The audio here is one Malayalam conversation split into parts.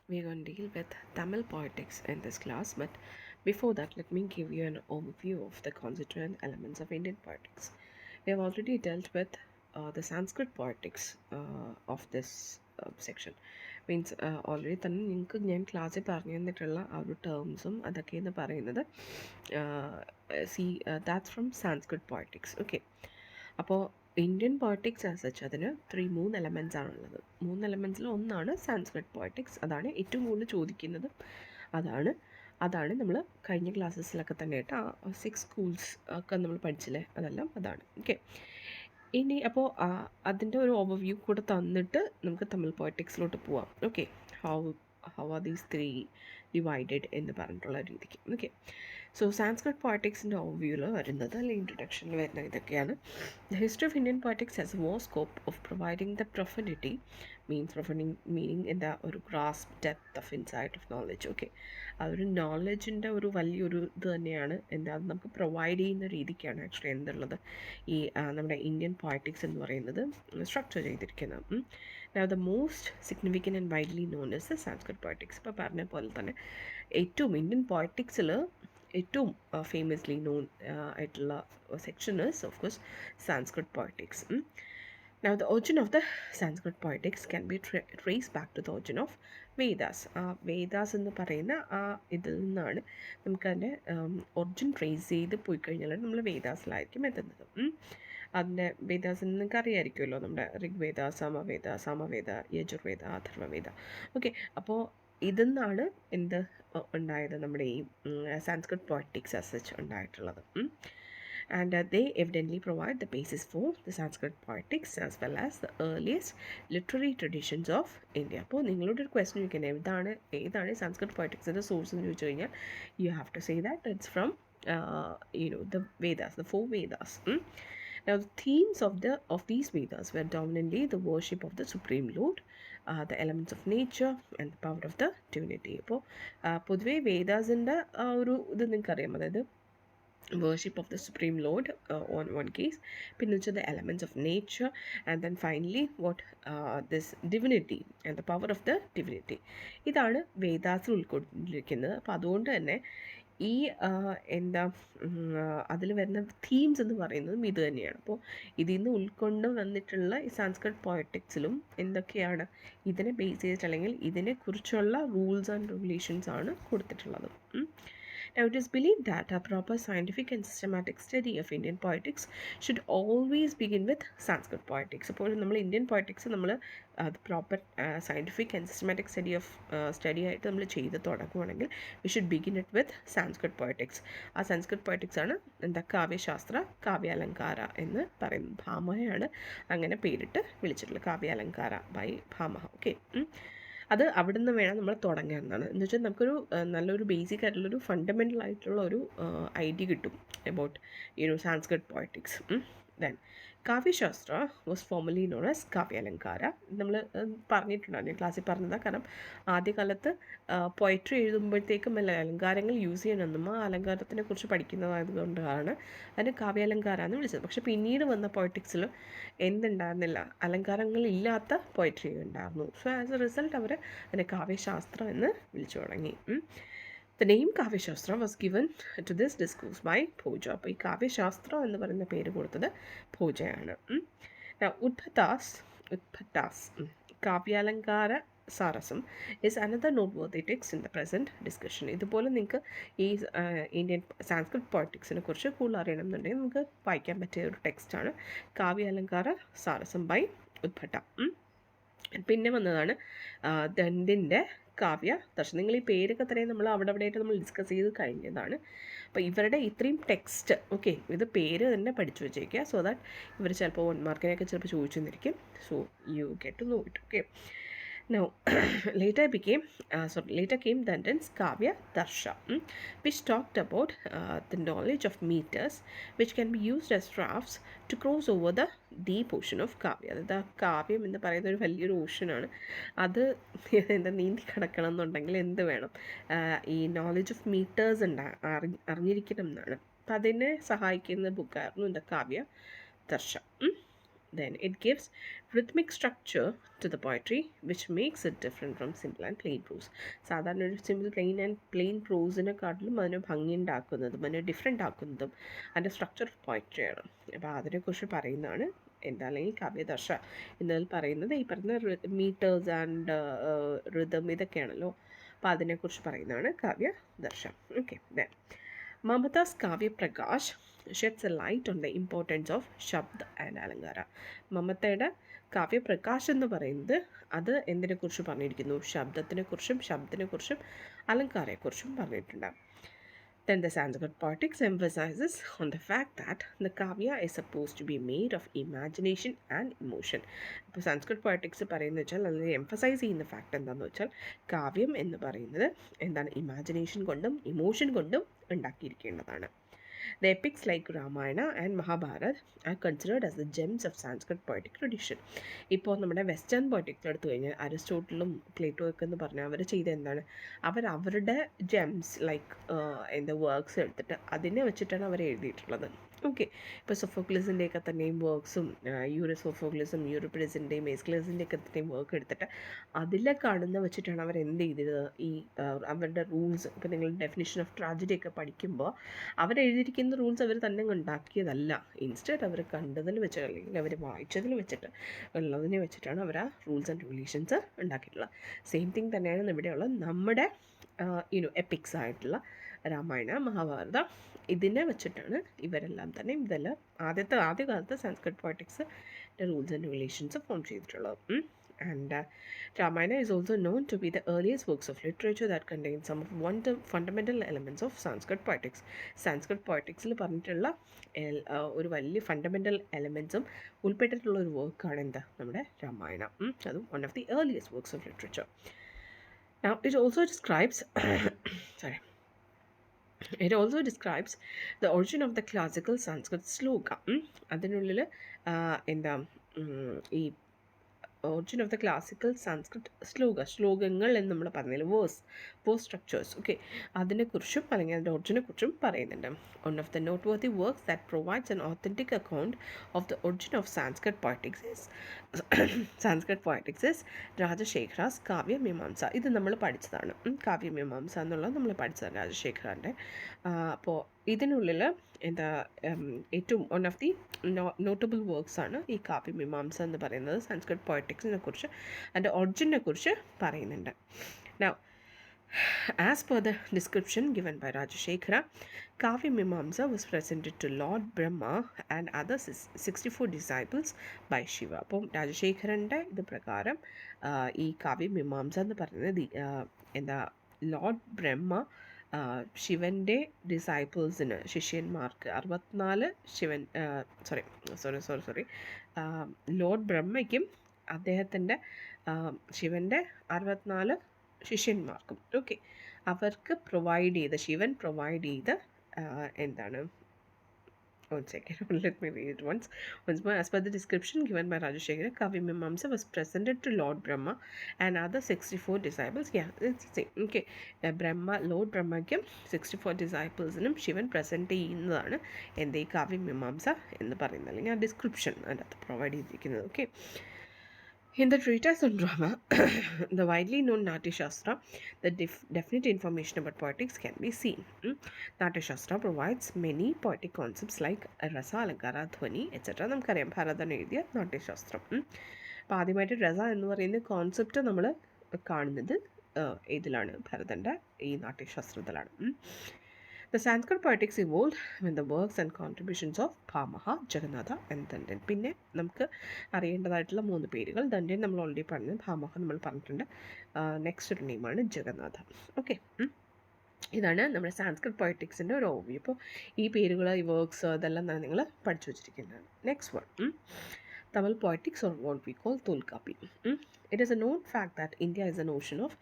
We're going to deal with Tamil poetics in this class, but before that, let me give you an overview of the constituent elements of Indian poetics. We have already dealt with the Sanskrit poetics of this section. Means already തന്നെ നിങ്ങൾക്ക് ഞാൻ ക്ലാസ്സിൽ പറഞ്ഞു തന്നിട്ടുള്ള ആ ഒരു ടേംസും അതൊക്കെയെന്ന് പറയുന്നത് that's from Sanskrit poetics. Okay, അപ്പോൾ ഇന്ത്യൻ പോയറ്റിക്സ് ആസ് സച്ച് അതിന് മൂന്ന് എലമെൻറ്റ്സ് ആണുള്ളത്. മൂന്ന് എലമെൻറ്റ്സിൽ ഒന്നാണ് സാൻസ്ക്രിറ്റ് പോയറ്റിക്സ്. അതാണ് ഏറ്റവും കൂടുതൽ ചോദിക്കുന്നത്. അതാണ് നമ്മൾ കഴിഞ്ഞ ക്ലാസ്സസിലൊക്കെ തന്നെ ആയിട്ട് ആ 6 സ്കൂൾസ് ഒക്കെ നമ്മൾ പഠിച്ചില്ലേ, അതാണ്. ഓക്കെ, ഇനി അപ്പോൾ അതിൻ്റെ ഒരു ഓവർവ്യൂ കൂടെ തന്നിട്ട് നമുക്ക് തമിഴ് പോയറ്റിക്സിലോട്ട് പോവാം. Okay, how are these 3 divided എന്ന് പറഞ്ഞിട്ടുള്ള രീതിക്ക്. ഓക്കെ, സോ സാൻസ്ക്രിറ്റ് പോയറ്റിക്സിൻ്റെ ഓവർവ്യൂവിൽ വരുന്നത് അല്ലെങ്കിൽ ഇൻട്രൊഡക്ഷനിൽ വരുന്ന ഇതൊക്കെയാണ്. The history of Indian poetics has a vast scope of providing the profundity meaning എന്താ ഒരു grasp depth of insight of knowledge. Okay, അതൊരു നോളജിൻ്റെ ഒരു വലിയൊരു ഇത് തന്നെയാണ്. എന്താ നമുക്ക് പ്രൊവൈഡ് ചെയ്യുന്ന രീതിക്കാണ് ആക്ച്വലി എന്തുള്ളത് ഈ നമ്മുടെ ഇന്ത്യൻ പോയറ്റിക്സ് എന്ന് പറയുന്നത് സ്ട്രക്ചർ ചെയ്തിരിക്കുന്നത്. Now the most significant and widely known is the Sanskrit poetics. ഇപ്പോൾ പറഞ്ഞ പോലെ തന്നെ ഏറ്റവും ഇന്ത്യൻ പോയറ്റിക്സിൽ ഏറ്റവും ഫേമസ്ലി നോൺ ആയിട്ടുള്ള section is of course Sanskrit poetics. Now the origin of the Sanskrit poetics can be traced back to the origin of Vedas. Vedas എന്ന് പറയുന്ന ഇതിൽ നിന്നാണ് നമുക്കതിൻ്റെ ഒറിജിൻ ട്രേസ് ചെയ്ത് പോയി കഴിഞ്ഞാൽ നമ്മൾ വേദാസിലായിരിക്കും എത്തുന്നത്. അതിൻ്റെ വേദാസ് നിങ്ങൾക്ക് അറിയാമായിരിക്കുമല്ലോ, നമ്മുടെ ഋഗ്വേദ, സാമവേദ, യജുർവേദ, അഥർവവേദ. ഓക്കെ, അപ്പോൾ ഇതിൽ നിന്നാണ് എന്ത് ഉണ്ടായത്, നമ്മുടെ ഈ സാൻസ്ക്രിറ്റ് പോയറ്റിക്സ് ആസ് സച്ച് ഉണ്ടായിട്ടുള്ളത്. And they evidently provide the basis for the Sanskrit poetics as well as the earliest literary traditions of India. അപ്പോൾ നിങ്ങളോട് ഒരു ക്വസ്റ്റ്യൻ ചോദിക്കുന്നത് ഏതാണ് സാൻസ്ക്രിറ്റ് പോയറ്റിക്സിൻ്റെ സോഴ്സ് എന്ന് ചോദിച്ചു കഴിഞ്ഞാൽ you have to say that it's from the Vedas, the 4 Vedas. Now the themes of these Vedas were dominantly the worship of the Supreme Lord, the elements of nature and the power of the divinity. അപ്പോൾ പൊതുവേ വേദാസിൻ്റെ ഒരു ഇത് നിങ്ങൾക്കറിയാം, അതായത് worship of the Supreme Lord on one case, പിന്നെ വെച്ചാൽ the elements of nature, and then finally this divinity and the power of the divinity. ഇതാണ് വേദാസിൽ ഉൾക്കൊണ്ടിരിക്കുന്നത്. അപ്പോൾ അതുകൊണ്ട് തന്നെ ഈ എന്താ അതിൽ വരുന്ന തീംസ് എന്ന് പറയുന്നതും ഇത് തന്നെയാണ്. അപ്പോൾ ഇതിൽ നിന്ന് ഉൾക്കൊണ്ട് വന്നിട്ടുള്ള ഈ സാൻസ്ക്രിറ്റ് പോയറ്റിക്സിലും എന്തൊക്കെയാണ് ഇതിനെ ബേസ് ചെയ്തിട്ട് അല്ലെങ്കിൽ ഇതിനെക്കുറിച്ചുള്ള റൂൾസ് ആൻഡ് റെഗുലേഷൻസ് ആണ് കൊടുത്തിട്ടുള്ളത്. Now it is believed that a proper scientific and systematic study of Indian poetics should always begin with Sanskrit poetics. അപ്പോൾ നമ്മൾ ഇന്ത്യൻ പോയറ്റിക്സ് നമ്മൾ proper scientific and systematic study ആയിട്ട് നമ്മൾ ചെയ്ത് തുടങ്ങുകയാണെങ്കിൽ we should begin it with Sanskrit poetics. ആ സാൻസ്ക്രിറ്റ് പോയറ്റിക്സ് ആണ് എന്താ കാവ്യശാസ്ത്ര കാവ്യാലങ്കാര എന്ന് പറയുന്നത്. ഭാമഹയാണ് അങ്ങനെ പേരിട്ട് വിളിച്ചിട്ടുള്ളത്, കാവ്യാലങ്കാര ബൈ ഭാമഹ. ഓക്കെ, അത് അവിടെ നിന്ന് വേണം നമ്മൾ തുടങ്ങാവുന്നതാണ്. എന്ന് വെച്ചാൽ നമുക്കൊരു നല്ലൊരു ബേസിക് ആയിട്ടുള്ളൊരു ഫണ്ടമെൻ്റൽ ആയിട്ടുള്ള ഒരു ഐഡിയ കിട്ടും about Sanskrit poetics. Then Kavyashastra was formally known as Kavyalankara. നമ്മൾ പറഞ്ഞിട്ടുണ്ടായിരുന്നു, ക്ലാസ്സിൽ പറഞ്ഞതാണ്. കാരണം ആദ്യകാലത്ത് പോയട്രി എഴുതുമ്പോഴത്തേക്കും അല്ല അലങ്കാരങ്ങൾ യൂസ് ചെയ്യണമെന്നും ആ അലങ്കാരത്തിനെ കുറിച്ച് പഠിക്കുന്നതായതുകൊണ്ടാണ് അതിന് കാവ്യാലങ്കാര എന്ന് വിളിച്ചത്. പക്ഷെ പിന്നീട് വന്ന പോയറ്റിക്സിൽ എന്തുണ്ടായിരുന്നില്ല, അലങ്കാരങ്ങളില്ലാത്ത പോയട്രി ഉണ്ടായിരുന്നു. സോ ആസ് എ റിസൾട്ട് അവർ അതിനെ കാവ്യശാസ്ത്ര എന്ന് വിളിച്ചു തുടങ്ങി. The name Kavyashastra was given to this discourse by Bhoja. അപ്പോൾ ഈ കാവ്യശാസ്ത്ര എന്ന് പറയുന്ന പേര് കൊടുത്തത് ഭോജയാണ്. ഉദ്ഭട്ടാസ് കാവ്യാലങ്കാര സാരസം is another noteworthy text in the present discussion. ഇതുപോലെ നിങ്ങൾക്ക് ഈ ഇന്ത്യൻ സാൻസ്ക്രിറ്റ് പോയറ്റിക്സിനെ കുറിച്ച് കൂടുതൽ അറിയണമെന്നുണ്ടെങ്കിൽ നമുക്ക് വായിക്കാൻ പറ്റിയ ഒരു ടെക്സ്റ്റാണ് കാവ്യാലങ്കാര സാരസം ബൈ ഉദ്ഭട്ട. പിന്നെ വന്നതാണ് ദണ്ഡിൻ്റെ കാവ്യ ദർശനം. നിങ്ങൾ ഈ പേരൊക്കെ തന്നെ നമ്മൾ അവിടെയായിട്ട് നമ്മൾ ഡിസ്കസ് ചെയ്ത് കഴിഞ്ഞതാണ്. അപ്പോൾ ഇവരുടെ ഇത്രയും ടെക്സ്റ്റ്, ഓക്കെ, ഇത് പേര് തന്നെ പഠിച്ചു വെച്ചേക്കുക. സോ ദാറ്റ് ഇവർ ചിലപ്പോൾ 1 മാർക്കിനൊക്കെ ചിലപ്പോൾ ചോദിച്ചു തന്നിരിക്കും. So you get to know it. Okay, now later came Dandan's Kavya Darsha, which talked about the knowledge of meters which can be used as rafts to cross over the deep ocean of Kavya. അതായത് ആ കാവ്യം എന്ന് പറയുന്ന ഒരു വലിയൊരു ഓഷനാണ്. അത് എന്താ നീന്തി കിടക്കണം എന്നുണ്ടെങ്കിൽ എന്ത് വേണം, ഈ നോളജ് ഓഫ് മീറ്റേഴ്സ് അറിഞ്ഞിരിക്കണം എന്നാണ്. അപ്പം അതിനെ സഹായിക്കുന്ന ബുക്കായിരുന്നു എന്താ Kavya ദർശ. Then it gives rhythmic structure to the poetry, which makes it different from simple and plain prose. സാധാരണ ഒരു സിമ്പിൾ പ്ലെയിൻ പ്രോസിനെക്കാട്ടിലും അതിനെ ഭംഗി ഉണ്ടാക്കുന്നതും അതിനെ ഡിഫറെൻ്റ് ആക്കുന്നതും അതിൻ്റെ സ്ട്രക്ചർ ഓഫ് പോയട്രിയാണ്. അപ്പോൾ അതിനെക്കുറിച്ച് പറയുന്നതാണ് എന്താ അല്ലെങ്കിൽ കാവ്യദർശ എന്നതിൽ പറയുന്നത് ഈ പറയുന്ന മീറ്റേഴ്സ് ആൻഡ് റിതം ഇതൊക്കെയാണല്ലോ. അപ്പോൾ അതിനെക്കുറിച്ച് പറയുന്നതാണ് Kavyadarsha. Okay, then Mammata's Kavyaprakash sheds a light on the importance of shabda and alankara. മമതയുടെ കാവ്യപ്രകാശ് എന്ന് പറയുന്നത് അത് എന്തിനെക്കുറിച്ച് പറഞ്ഞിരിക്കുന്നു? ശബ്ദത്തിനെക്കുറിച്ചും അലങ്കാരത്തെക്കുറിച്ചും പറഞ്ഞിട്ടുണ്ട്. Then the Sanskrit Poetics emphasizes on the fact that the Kavya is supposed to be made of imagination and emotion. ഇപ്പോൾ സാൻസ്ക്രിറ്റ് പോയറ്റിക്സ് പറയുന്നത് വെച്ചാൽ അതിൽ എംഫസൈസ് ചെയ്യുന്ന ഫാക്ട് എന്താണെന്ന് വെച്ചാൽ കാവ്യം എന്ന് പറയുന്നത് എന്താണ്? ഇമാജിനേഷൻ കൊണ്ടും ഇമോഷൻ കൊണ്ടും ഉണ്ടാക്കിയിരിക്കേണ്ടതാണ്. The epics like Ramayana and Mahabharata are considered as the gems of Sanskrit poetic tradition. ഇപ്പോൾ നമ്മുടെ വെസ്റ്റേൺ പോയറ്റിക്സ് എടുത്തു കഴിഞ്ഞാൽ അരിസ്റ്റോട്ടിലും പ്ലേറ്റോയൊക്കെ എന്ന് പറഞ്ഞാൽ അവർ ചെയ്ത എന്താണ്? അവരുടെ ജെംസ് ലൈക്ക് എന്താ വർക്ക്സ് എടുത്തിട്ട് അതിനെ വെച്ചിട്ടാണ് അവർ എഴുതിയിട്ടുള്ളത്. ഓക്കെ, ഇപ്പോൾ സൊഫോക്ലിസിൻ്റെയൊക്കെ തന്നെയും വർക്ക്സും സോഫോക്ലിസും യൂറിപ്പിഡിസിൻ്റെയും എസ്ക്ലസിൻ്റെയൊക്കെ തന്നെയും വർക്ക് എടുത്തിട്ട് അതിലെ കാണുന്ന വെച്ചിട്ടാണ് അവർ എന്ത് ചെയ്തത്? ഈ അവരുടെ റൂൾസ്, ഇപ്പോൾ നിങ്ങൾ ഡെഫിനിഷൻ ഓഫ് ട്രാജഡി ഒക്കെ പഠിക്കുമ്പോൾ അവരെഴുതിയിരിക്കുന്ന റൂൾസ് അവർ തന്നെ ഉണ്ടാക്കിയതല്ല. ഇൻസ്റ്റഡ് അവർ കണ്ടതിൽ വെച്ച് അല്ലെങ്കിൽ അവർ വായിച്ചതിൽ വെച്ചിട്ട് ഉള്ളതിനെ വെച്ചിട്ടാണ് അവർ ആ റൂൾസ് ആൻഡ് റെഗുലേഷൻസ് ഉണ്ടാക്കിയിട്ടുള്ളത്. സെയിം തിങ് തന്നെയാണ് ഇവിടെയുള്ള നമ്മുടെ എപ്പിക്സ് ആയിട്ടുള്ള രാമായണ മഹാഭാരത ഇതിനെ വെച്ചിട്ടാണ് ഇവരെല്ലാം തന്നെ ഇതെല്ലാം ആദ്യകാലത്ത് Sanskrit poetics rules and regulations form ചെയ്തിട്ടുള്ളത്. And Ramayana is also known to be the earliest works of literature that contain some of fundamental elements of Sanskrit poetics. Sanskrit poeticsൽ പറഞ്ഞിട്ടുള്ള ഒരു വലിയ ഫണ്ടമെൻ്റൽ എലമെൻസും ഉൾപ്പെട്ടിട്ടുള്ള ഒരു വർക്കാണ് എന്താ? നമ്മുടെ രാമായണ. അതും one of the earliest works of literature. Now it also describes It also describes the origin of the classical Sanskrit sloka. അതിനുള്ളിൽ എന്താ ഈ origin of the classical Sanskrit ശ്ലോകങ്ങൾ എന്ന് നമ്മൾ പറഞ്ഞാൽ വേഴ്സ് സ്ട്രക്ചേഴ്സ്. ഓക്കെ, അതിനെക്കുറിച്ചും അല്ലെങ്കിൽ അതിൻ്റെ ഒറിജിനെക്കുറിച്ചും പറയുന്നുണ്ട്. One of the noteworthy works that provides an authentic account of the origin of Sanskrit poetics is രാജശേഖരാസ് കാവ്യമീമാംസ. ഇത് നമ്മൾ പഠിച്ചതാണ്. കാവ്യമീമാംസ എന്നുള്ളത് നമ്മൾ പഠിച്ചതാണ് രാജശേഖരൻ്റെ. അപ്പോൾ ഇതിനുള്ളിൽ എന്താ ഏറ്റവും one of the notable works ആണ് ഈ കാവ്യമീമാംസ എന്ന് പറയുന്നത്. സംസ്കൃത് പോയറ്റിക്സിനെ കുറിച്ച് അതിൻ്റെ ഒറിജിനെ കുറിച്ച് പറയുന്നുണ്ട്. Now, as per the description given by Rajashekhara, Kavyamimamsa was presented to Lord Brahma and other 64 disciples by Shiva. അപ്പം രാജശേഖരൻ്റെ ഇത് പ്രകാരം ഈ കാവ്യമീമാംസ എന്ന് പറയുന്നത് എന്താ ലോർഡ് ബ്രഹ്മ ശിവൻ്റെ ഡിസൈപ്പിൾസിന് ശിഷ്യന്മാർക്ക് 64 ലോർഡ് ബ്രഹ്മയ്ക്കും അദ്ദേഹത്തിൻ്റെ ശിവൻ്റെ 64 ശിഷ്യന്മാർക്കും ഓക്കെ അവർക്ക് ശിവൻ പ്രൊവൈഡ് ചെയ്ത എന്താണ്? One second, let me read it once more. As per the description given by Rajashekhara, Kavyamimamsa was presented to Lord Brahma and other 64 disciples. Yeah, it's the same. Okay, Lord Brahmaക്കും 64 disciplesനും ശിവൻ പ്രസൻറ്റ് ചെയ്യുന്നതാണ് എന്ത് ഈ കാവ്യമീമാംസ എന്ന് പറയുന്നത്, അല്ലെങ്കിൽ ആ ഡിസ്ക്രിപ്ഷൻ അതിനകത്ത് പ്രൊവൈഡ് ചെയ്തിരിക്കുന്നത്. Okay, in the treatise on drama, the widely known Natyashastra, the definite information about poetics can be seen. Natyashastra provides many poetic concepts like rasa, alankara, dhwani, etc. നമുക്കറിയാം ഭരതൻ എഴുതിയ നാട്യശാസ്ത്രം. അപ്പോൾ ആദ്യമായിട്ട് രസ എന്ന് പറയുന്ന കോൺസെപ്റ്റ് നമ്മൾ കാണുന്നത് ഇതിലാണ്, ഭരതൻ്റെ ഈ നാട്യശാസ്ത്രത്തിലാണ്. The Sanskrit poetics evolved when the works and contributions of Bhamaha, Jagannatha and Dandan. പിന്നെ നമുക്ക് അറിയേണ്ടതായിട്ടുള്ള 3 പേരുകൾ. ദണ്ഡൻ നമ്മൾ ഓൾറെഡി പറഞ്ഞു, ഭാമഹ നമ്മൾ പറഞ്ഞിട്ടുണ്ട്. നെക്സ്റ്റ് ഒരു നെയിമാണ് ജഗന്നാഥ. ഓക്കെ, ഇതാണ് നമ്മുടെ സാൻസ്ക്രിറ്റ് പോയറ്റിക്സിൻ്റെ ഒരു ഓവർവ്യൂ. അപ്പോൾ ഈ പേരുകൾ, ഈ വർക്ക്സ് അതെല്ലാം തന്നെ നിങ്ങൾ പഠിച്ചു വെച്ചിരിക്കുന്നതാണ്. Next one, Tamil poetics, or what we call Tolkapi. It is a known fact that India is an ocean of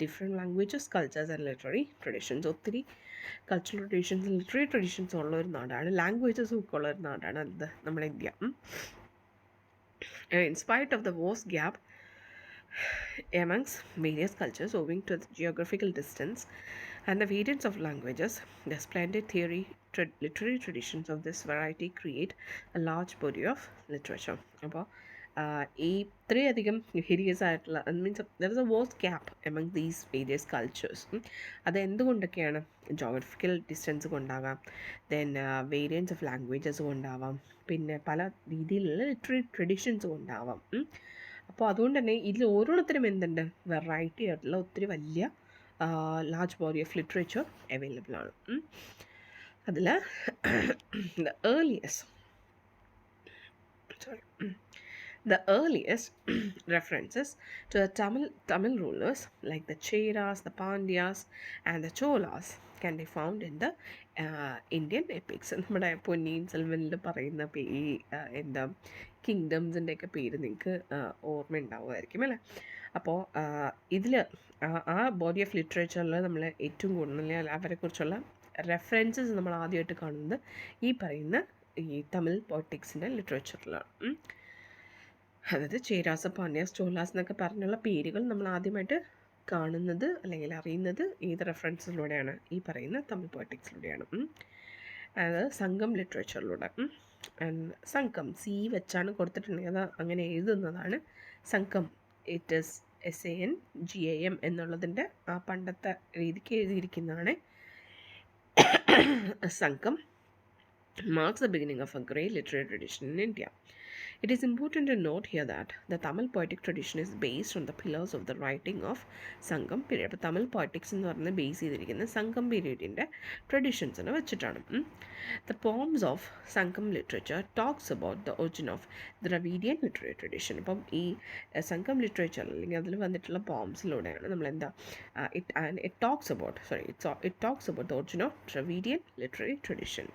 different languages, cultures and literary traditions. ഒത്തിരി കൾച്ചറൽ ട്രഡീഷൻസ്, ലിറ്റററി ട്രഡീഷൻസ് ഉള്ള ഒരു നാടാണ്, ലാംഗ്വേജസും ഒക്കെ ഉള്ള ഒരു നാടാണ് അത് നമ്മുടെ India. In spite of the vast gap amongst various cultures owing to the geographical distance and the variance of languages. The splendid literary traditions of this variety create a large body of literature. അപ്പോൾ ഈ ഇത്രയധികം ഹിരിയസ് ആയിട്ടുള്ള means there is a vast gap among these various cultures. അത് എന്തുകൊണ്ടൊക്കെയാണ്? ജോഗ്രഫിക്കൽ ഡിസ്റ്റൻസ് കൊണ്ടാകാം, ദെൻ വേരിയൻസ് ഓഫ് ലാംഗ്വേജസ് കൊണ്ടാവാം, പിന്നെ പല രീതിയിലുള്ള ലിറ്റററി ട്രഡീഷൻസ് കൊണ്ടാവാം. അപ്പോൾ അതുകൊണ്ട് തന്നെ ഇതിൽ ഓരോരുത്തരും എന്തുണ്ട്? വെറൈറ്റി ആയിട്ടുള്ള ഒത്തിരി വലിയ large body of literature available ആണ്. അതിൽ the earliest The earliest references to the Tamil rulers like the Cheras, the Pandyas and the Cholas can be found in the Indian epics. നമ്മുടെ പൊന്നിയിൻ സെൽവനിൽ പറയുന്ന എന്താ കിങ്ഡംസിൻ്റെ ഒക്കെ പേര് നിങ്ങൾക്ക് ഓർമ്മ ഉണ്ടാവുമായിരിക്കും അല്ലേ? അപ്പോൾ ഇതിൽ ആ ബോഡി ഓഫ് ലിറ്ററേച്ചറിൽ നമ്മൾ ഏറ്റവും കൂടുതൽ അവരെക്കുറിച്ചുള്ള റെഫറൻസസ് നമ്മൾ ആദ്യമായിട്ട് കാണുന്നത് ഈ പറയുന്ന ഈ തമിഴ് പോയറ്റിക്സിൻ്റെ ലിറ്ററേച്ചറിലാണ്. അതായത് ചേരാസ്, പാണ്ഡ്യാസ്, ചോലാസ് എന്നൊക്കെ പറഞ്ഞുള്ള പേരുകൾ നമ്മൾ ആദ്യമായിട്ട് കാണുന്നത് അല്ലെങ്കിൽ അറിയുന്നത് ഏത് റെഫറൻസിലൂടെയാണ്? ഈ പറയുന്ന തമിഴ് പോയറ്റിക്സിലൂടെയാണ്. അതായത് സംഘം ലിറ്ററേച്ചറിലൂടെ. സംഘം സി വെച്ചാണ് കൊടുത്തിട്ടുണ്ടെങ്കിൽ അത് അങ്ങനെ എഴുതുന്നതാണ് സംഘം. ഇറ്റ് ഈസ് SANGAM എന്നുള്ളതിൻ്റെ ആ പണ്ടത്തെ രീതിക്ക് എഴുതിയിരിക്കുന്നതാണ് സംഘം. Marks the beginning of a great literary tradition in India. It is important to note here that the Tamil poetic tradition is based on the pillars of the writing of Sangam period. അപ്പോൾ തമിഴ് പോയറ്റിക്സ് എന്ന് പറഞ്ഞാൽ ബേസ് ചെയ്തിരിക്കുന്നത് സംഘം പീരീഡിൻ്റെ ട്രഡീഷൻസിനെ വെച്ചിട്ടാണ്. The poems of Sangam literature talks about the origin of Dravidian literary tradition. അപ്പം ഈ സംഘം ലിറ്ററേച്ചർ അല്ലെങ്കിൽ അതിൽ വന്നിട്ടുള്ള പോംസിലൂടെയാണ് നമ്മൾ എന്താ it talks about the origin of Dravidian literary tradition.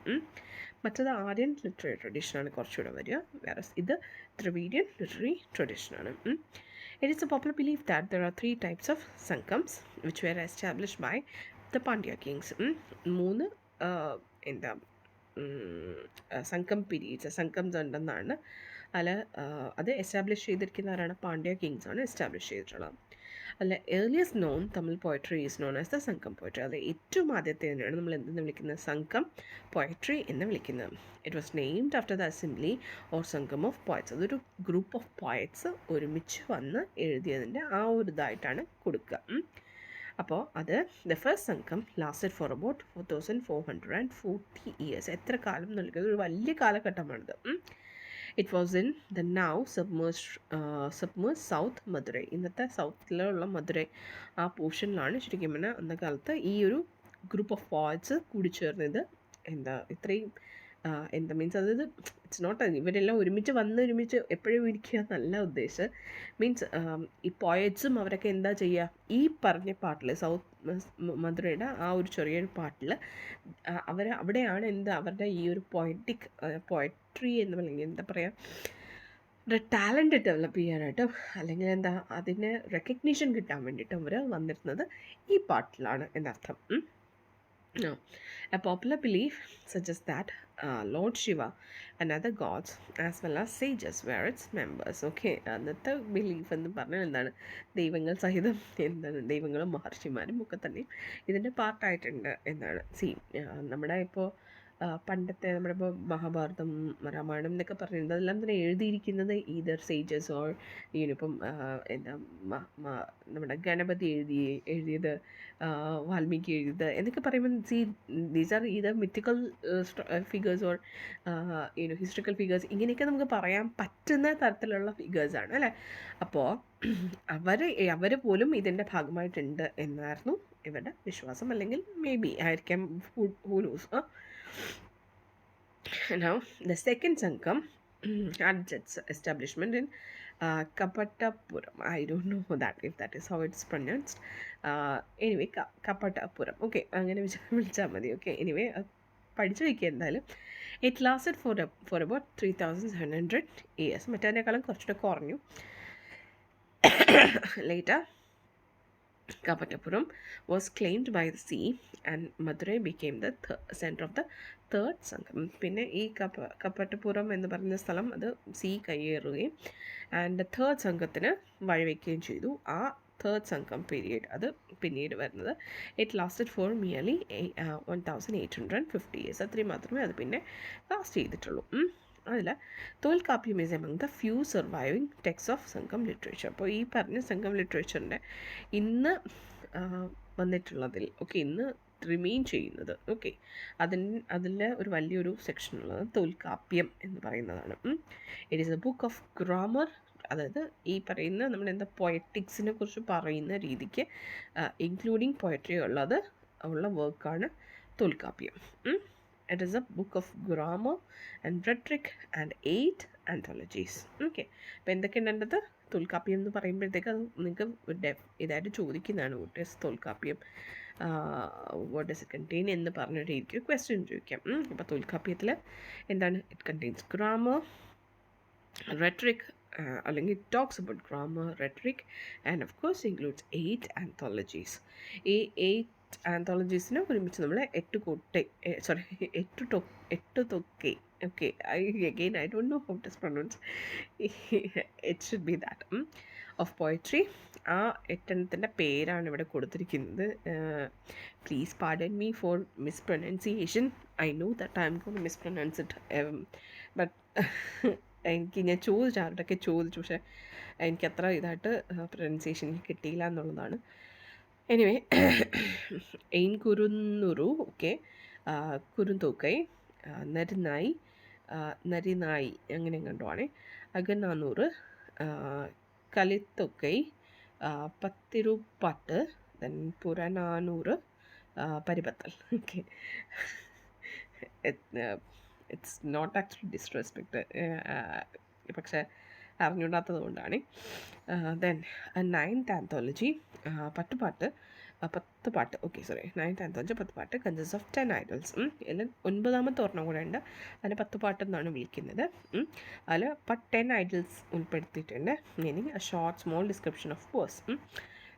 മറ്റത് ആര്യൻ ലിറ്റററി ട്രഡീഷനാണ് കുറച്ചുകൂടെ വരിക, വേറെ ഇത് ദ്രവീഡിയൻ ലിറ്റററി ട്രഡീഷനാണ്. It is a popular belief that there are 3 types of Sankams which were established by the Pandya kings. 3 എന്താ സംഘം പീരീഡ്സ് സംഘംസ് ഉണ്ടെന്നാണ് അത് എസ്റ്റാബ്ലിഷ് ചെയ്തിരിക്കുന്നവരാണ് പാണ്ഡ്യ കിങ്സ് ആണ് എസ്റ്റാബ്ലിഷ് ചെയ്തിട്ടുള്ളത്. അല്ല earliest non Tamil poetry is known as the സംഘം പോയട്രി. അത് ഏറ്റവും ആദ്യത്തെ തന്നെയാണ് നമ്മൾ എന്തെന്ന് വിളിക്കുന്നത്? സംഘം പോയട്രി എന്ന് വിളിക്കുന്നത്. It was named after the assembly or സംഘം ഓഫ് പോയറ്റ്സ്. അതൊരു ഗ്രൂപ്പ് ഓഫ് പോയറ്റ്സ് ഒരുമിച്ച് വന്ന് എഴുതിയതിൻ്റെ ആ ഒരു ഇതായിട്ടാണ് കൊടുക്കുക. അപ്പോൾ അത് ദ ഫസ്റ്റ് സംഘം ലാസ്റ്റഡ് ഫോർ അബൌട്ട് 4440 years. എത്ര കാലം നൽകിയത്? ഒരു വലിയ കാലഘട്ടമാണിത്. It was in the now submerged South Madurai. ഇന്നത്തെ സൗത്തിലുള്ള മധുരൈ ആ പോർഷനിലാണ് ശരിക്കും പറഞ്ഞാൽ അന്നകാലത്ത് ഈ ഒരു ഗ്രൂപ്പ് ഓഫ് പോയറ്റ്സ് കൂടിച്ചേർന്നത്. എന്താ ഇത്രയും എന്താ മീൻസ് അതായത് ഇറ്റ്സ് നോട്ട് ഇവരെല്ലാം ഒരുമിച്ച് എപ്പോഴും ഇരിക്കുക എന്നല്ല ഉദ്ദേശിച്ചത്. മീൻസ് ഈ പോയറ്റ്സും അവരൊക്കെ എന്താ ചെയ്യുക? ഈ പറഞ്ഞ പാട്ടിൽ സൗത്ത് മധുരയുടെ ആ ഒരു ചെറിയൊരു പാട്ടിൽ അവിടെയാണ് അവരുടെ ഈ ഒരു പോയട്രി എന്ന് അല്ലെങ്കിൽ എന്താ പറയുക ഒരു ടാലൻറ്റ് ഡെവലപ്പ് ചെയ്യാനായിട്ടും അല്ലെങ്കിൽ എന്താ അതിന് റെക്കഗ്നീഷൻ കിട്ടാൻ വേണ്ടിയിട്ടും അവർ വന്നിരുന്നത് ഈ പാട്ടിലാണ് എന്നർത്ഥം. A popular belief suggests that Lord Shiva and other gods as well as sages were its members. Okay, അന്നത്തെ ബിലീഫ് എന്ന് പറഞ്ഞാൽ എന്താണ്? ദൈവങ്ങൾ സഹിതം എന്താണ് ദൈവങ്ങളും മഹർഷിമാരും ഒക്കെ തന്നെ ഇതിൻ്റെ പാർട്ടായിട്ടുണ്ട് എന്നാണ്. നമ്മുടെ ഇപ്പോൾ പണ്ടത്തെ നമ്മുടെ ഇപ്പോൾ മഹാഭാരതം, രാമായണം എന്നൊക്കെ പറയുന്നത് അതെല്ലാം തന്നെ എഴുതിയിരിക്കുന്നത് ഈതർ സേജസ് ഓർ ഇപ്പം എന്താ നമ്മുടെ ഗണപതി എഴുതിയത്, വാൽമീകി എഴുതിയത് എന്നൊക്കെ പറയുമ്പോൾ these are either mythical figures or historical figures ഇങ്ങനെയൊക്കെ നമുക്ക് പറയാൻ പറ്റുന്ന തരത്തിലുള്ള ഫിഗേഴ്സാണ് അല്ലേ. അപ്പോൾ അവർ പോലും ഇതിൻ്റെ ഭാഗമായിട്ടുണ്ട് എന്നായിരുന്നു ഇവരുടെ വിശ്വാസം, അല്ലെങ്കിൽ മേ ബി ആയിരിക്കാം, who knows. Now, the second Sangham had its establishment in Kapatapuram. I don't know if that is how it's pronounced. Anyway, Kapatapuram. Okay, അങ്ങനെ വിളിച്ചാൽ മതി. Okay, anyway, പഠിച്ചു വയ്ക്കുക എന്തായാലും. It lasted for about 3700 years. മറ്റേതിനേക്കാളും കുറച്ചുകൂടെ കുറഞ്ഞു. Later, Kapatapuram was claimed by the sea and Madurai became the center of the third Sangam. പിന്നെ ഈ കപ്പട്ടപ്പുറം എന്ന് പറയുന്ന സ്ഥലം അത് സീ കയ്യേറുകയും ആൻഡ് തേർഡ് സംഘത്തിന് വഴിവെക്കുകയും ചെയ്തു. ആ തേർഡ് സംഘം പീരീഡ് അത് പിന്നീട് വരുന്നത് it lasted for merely 1850 years. അത്രയും മാത്രമേ അത് പിന്നെ ലാസ്റ്റ് ചെയ്തിട്ടുള്ളൂ. അതിൽ Tolkappiyam is among the few surviving text of Sangam literature. അപ്പോൾ ഈ പറഞ്ഞ സംഘം ലിറ്ററേച്ചറിൻ്റെ ഇന്ന് വന്നിട്ടുള്ളതിൽ ഇന്ന് റിമെയിൻ ചെയ്യുന്നത് അതിൽ ഒരു വലിയൊരു സെക്ഷൻ ഉള്ളത് തോൽക്കാപ്യം എന്ന് പറയുന്നതാണ്. It is A book of grammar, അതായത് ഈ പറയുന്ന നമ്മളെന്താ പൊയറ്റിക്സിനെ കുറിച്ച് പറയുന്ന രീതിക്ക് ഇൻക്ലൂഡിങ് പോയട്രി ഉള്ള വർക്കാണ് Tolkappiyam. It is a book of grammar and rhetoric and 8 anthologies. അപ്പോൾ എന്തൊക്കെയുണ്ടത് തോൽക്കാപ്യം എന്ന് പറയുമ്പോഴത്തേക്ക് അത് നിങ്ങൾക്ക് ഇതായിട്ട് ചോദിക്കുന്നതാണ്. What is Tolkappiyam, what does it contain എന്ന് പറഞ്ഞിട്ട് എനിക്ക് ക്വസ്റ്റ്യൻ ചോദിക്കാം. അപ്പോൾ തോൽക്കാപ്യത്തിൽ എന്താണ്? ഇറ്റ് കണ്ടെയ്ൻസ് ഗ്രാമർ, റെട്രിക്, അല്ലെങ്കിൽ it talks about grammar, rhetoric and of course includes 8 ആന്തോളജീസ്. ഈ 8 ആന്തോളജീസിനെ ഒരുമിച്ച് നമ്മൾ 8 തൊക്കെ again I don't know how to pronounce it should be that of poetry. ആ 8 പേരാണ് ഇവിടെ കൊടുത്തിരിക്കുന്നത്. Please pardon me for mispronunciation. I know that I am going to mispronounce it, but ഞാൻ ആരുടെയൊക്കെ ചോദിച്ചു, പക്ഷേ എനിക്കത്ര ഇതായിട്ട് പ്രൊനൗൺസിയേഷൻ എനിക്ക് കിട്ടിയില്ല എന്നുള്ളതാണ്. എനിവേ, എയിൻ കുരുന്നുറു കുരുന്തൂക്കൈ, നരിനായി അങ്ങനെ കണ്ടുവാണേ, Akananuru, Kalittokai, Pathirruppattu, then Purananuru, Paripatal. It's not actually disrespect, പക്ഷേ അറിഞ്ഞൂടാത്തത് കൊണ്ടാണ്. Then 9th anthology പത്തുപാട്ട്, 9th anthology 10 പാട്ട് കൺസിസ്റ്റ് ഓഫ് 10 ഐഡൽസ്. ഇതിൽ 9ാമത്തെ ഒരെണ്ണം കൂടെ ഉണ്ട്, അതിന് 10 പാട്ട് എന്നാണ് വിളിക്കുന്നത്. അതിൽ 10 ഐഡൽസ് ഉൾപ്പെടുത്തിയിട്ടുണ്ട്, meaning a short small description of verse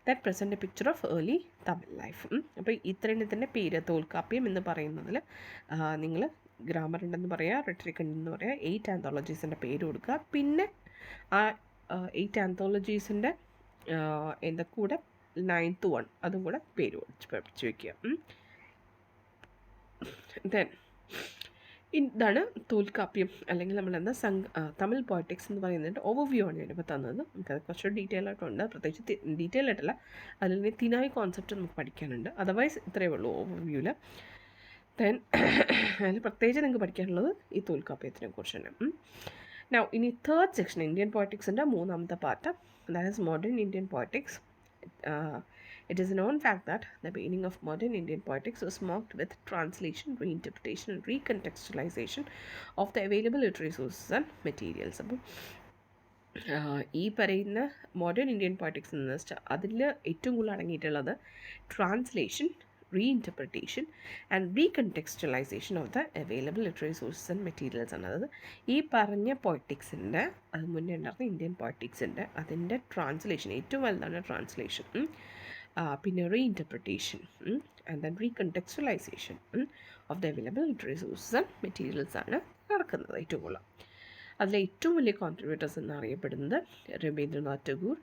that present a picture of early Tamil life. അപ്പോൾ ഇത്രയെണ്ണത്തിൻ്റെ പേര് തോൽക്കാപ്യം എന്ന് പറയുന്നതിൽ നിങ്ങൾ ഗ്രാമർ ഉണ്ടെന്ന് പറയുക, റെട്രിക് ഉണ്ടെന്ന് പറയുക, 8 ആന്തോളജീസിൻ്റെ പേര് കൊടുക്കുക. പിന്നെ ആ 8 ആന്തോളജീസിൻ്റെ കൂടെ 9th one അതും കൂടെ പേര് പഠിച്ചു വയ്ക്കുക. ദെൻ ഇതാണ് തോൽക്കാപ്യം, അല്ലെങ്കിൽ നമ്മളെന്താ തമിഴ് പോയറ്റിക്സ് എന്ന് പറയുന്നതിൻ്റെ ഓവർവ്യൂ ആണ് ഞാനിപ്പോൾ തന്നത്. നമുക്കത് കുറച്ച് ഡീറ്റെയിൽ ആയിട്ടുണ്ട്, പ്രത്യേകിച്ച് ഡീറ്റെയിൽ ആയിട്ടല്ല, അതിൽ നിന്ന് തിനായി കോൺസെപ്റ്റ് നമുക്ക് പഠിക്കാനുണ്ട്. അതർവൈസ് ഇത്രയേ ഉള്ളൂ ഓവർവ്യൂവിൽ. ദെൻ അതിൽ പ്രത്യേകിച്ച് നിങ്ങൾക്ക് പഠിക്കാനുള്ളത് ഈ തോൽക്കാപ്യത്തിനെ കുറിച്ചാണ്. Now, in the third section, Indian poetics and മൂന്നാമത്തെ part, that is modern Indian poetics. It is a known fact that the beginning of modern Indian poetics was marked with translation, reinterpretation, and recontextualization of the available literary sources and materials. അപ്പോൾ ഈ പറയുന്ന മോഡേൺ ഇന്ത്യൻ പോയറ്റിക്സ് എന്ന് വെച്ചാൽ അതിൽ ഏറ്റവും കൂടുതൽ അടങ്ങിയിട്ടുള്ളത് translation, reinterpretation and recontextualization of the available literary sources and materials ആണ്. അതായത് ഈ പറഞ്ഞ പോയറ്റിക്സിൻ്റെ, അത് മുന്നേ ഉണ്ടായിരുന്ന ഇന്ത്യൻ പോയറ്റിക്സിൻ്റെ അതിൻ്റെ ട്രാൻസ്ലേഷൻ, ഏറ്റവും വലുതാണ് ട്രാൻസ്ലേഷൻ, പിന്നെ reinterpretation and then recontextualization of the available literary sources and materials ആണ് നടക്കുന്നത് ഏറ്റവും കൂടുതൽ. അതിലെ ഏറ്റവും വലിയ കോൺട്രിബ്യൂട്ടേഴ്സ് എന്നറിയപ്പെടുന്നത് Rabindranath Tagore,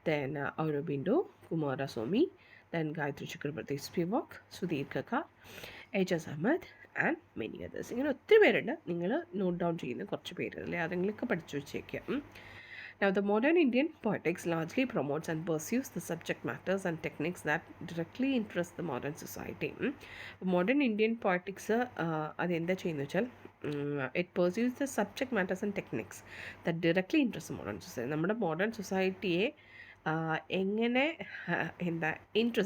then Aurobindo, Coomaraswamy, then Gayatri Chakrabarti Spivak, Sudhir Kakar, H.S. Ahmed and many others. ഇങ്ങനെ ഒത്തിരി പേരുണ്ട്, നിങ്ങൾ നോട്ട് ഡൗൺ ചെയ്യുന്ന കുറച്ച് പേരല്ലേ, അതെങ്കിലൊക്കെ പഠിച്ചു വെച്ചേക്കാം. Now, the modern Indian poetics largely promotes and pursues the subject matters and techniques that directly interest the modern society. Modern Indian poetics അതെന്താ ചെയ്യുന്നത് വെച്ചാൽ it pursues the subject matters and techniques that directly interest the modern society. നമ്മുടെ മോഡേൺ സൊസൈറ്റിയെ എങ്ങനെ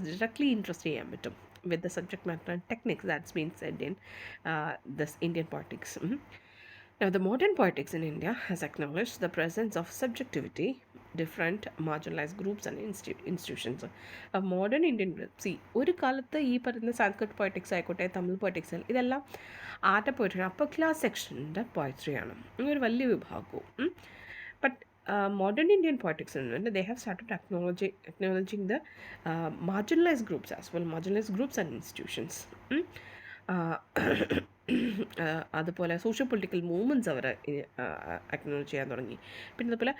directly interest ചെയ്യാൻ പറ്റും with the subject matter and techniques that's been said in this Indian poetics. Now, the modern poetics in India has acknowledged the presence of subjectivity, different marginalized groups and institutions. A modern Indian ഒരു കാലത്ത് ഈ പറയുന്ന സാൻസ്ക്രിറ്റ് പോയറ്റിക്സ് ആയിക്കോട്ടെ, തമിഴ് പോയറ്റിക്സ്, ഇതെല്ലാം ആർട്ട് പോയട്രി, അപ്പർ ക്ലാസ് സെക്ഷൻ്റെ പോയട്രിയാണ്, ഒരു വലിയ വിഭാഗവും. But modern Indian poetics, they have started acknowledging the marginalized groups as well, marginalized groups and institutions. അതുപോലെ സോഷ്യോ പൊളിറ്റിക്കൽ മൂവ്മെൻറ്റ്സ് അവർ അക്നോളജ് ചെയ്യാൻ തുടങ്ങി. പിന്നെ അതുപോലെ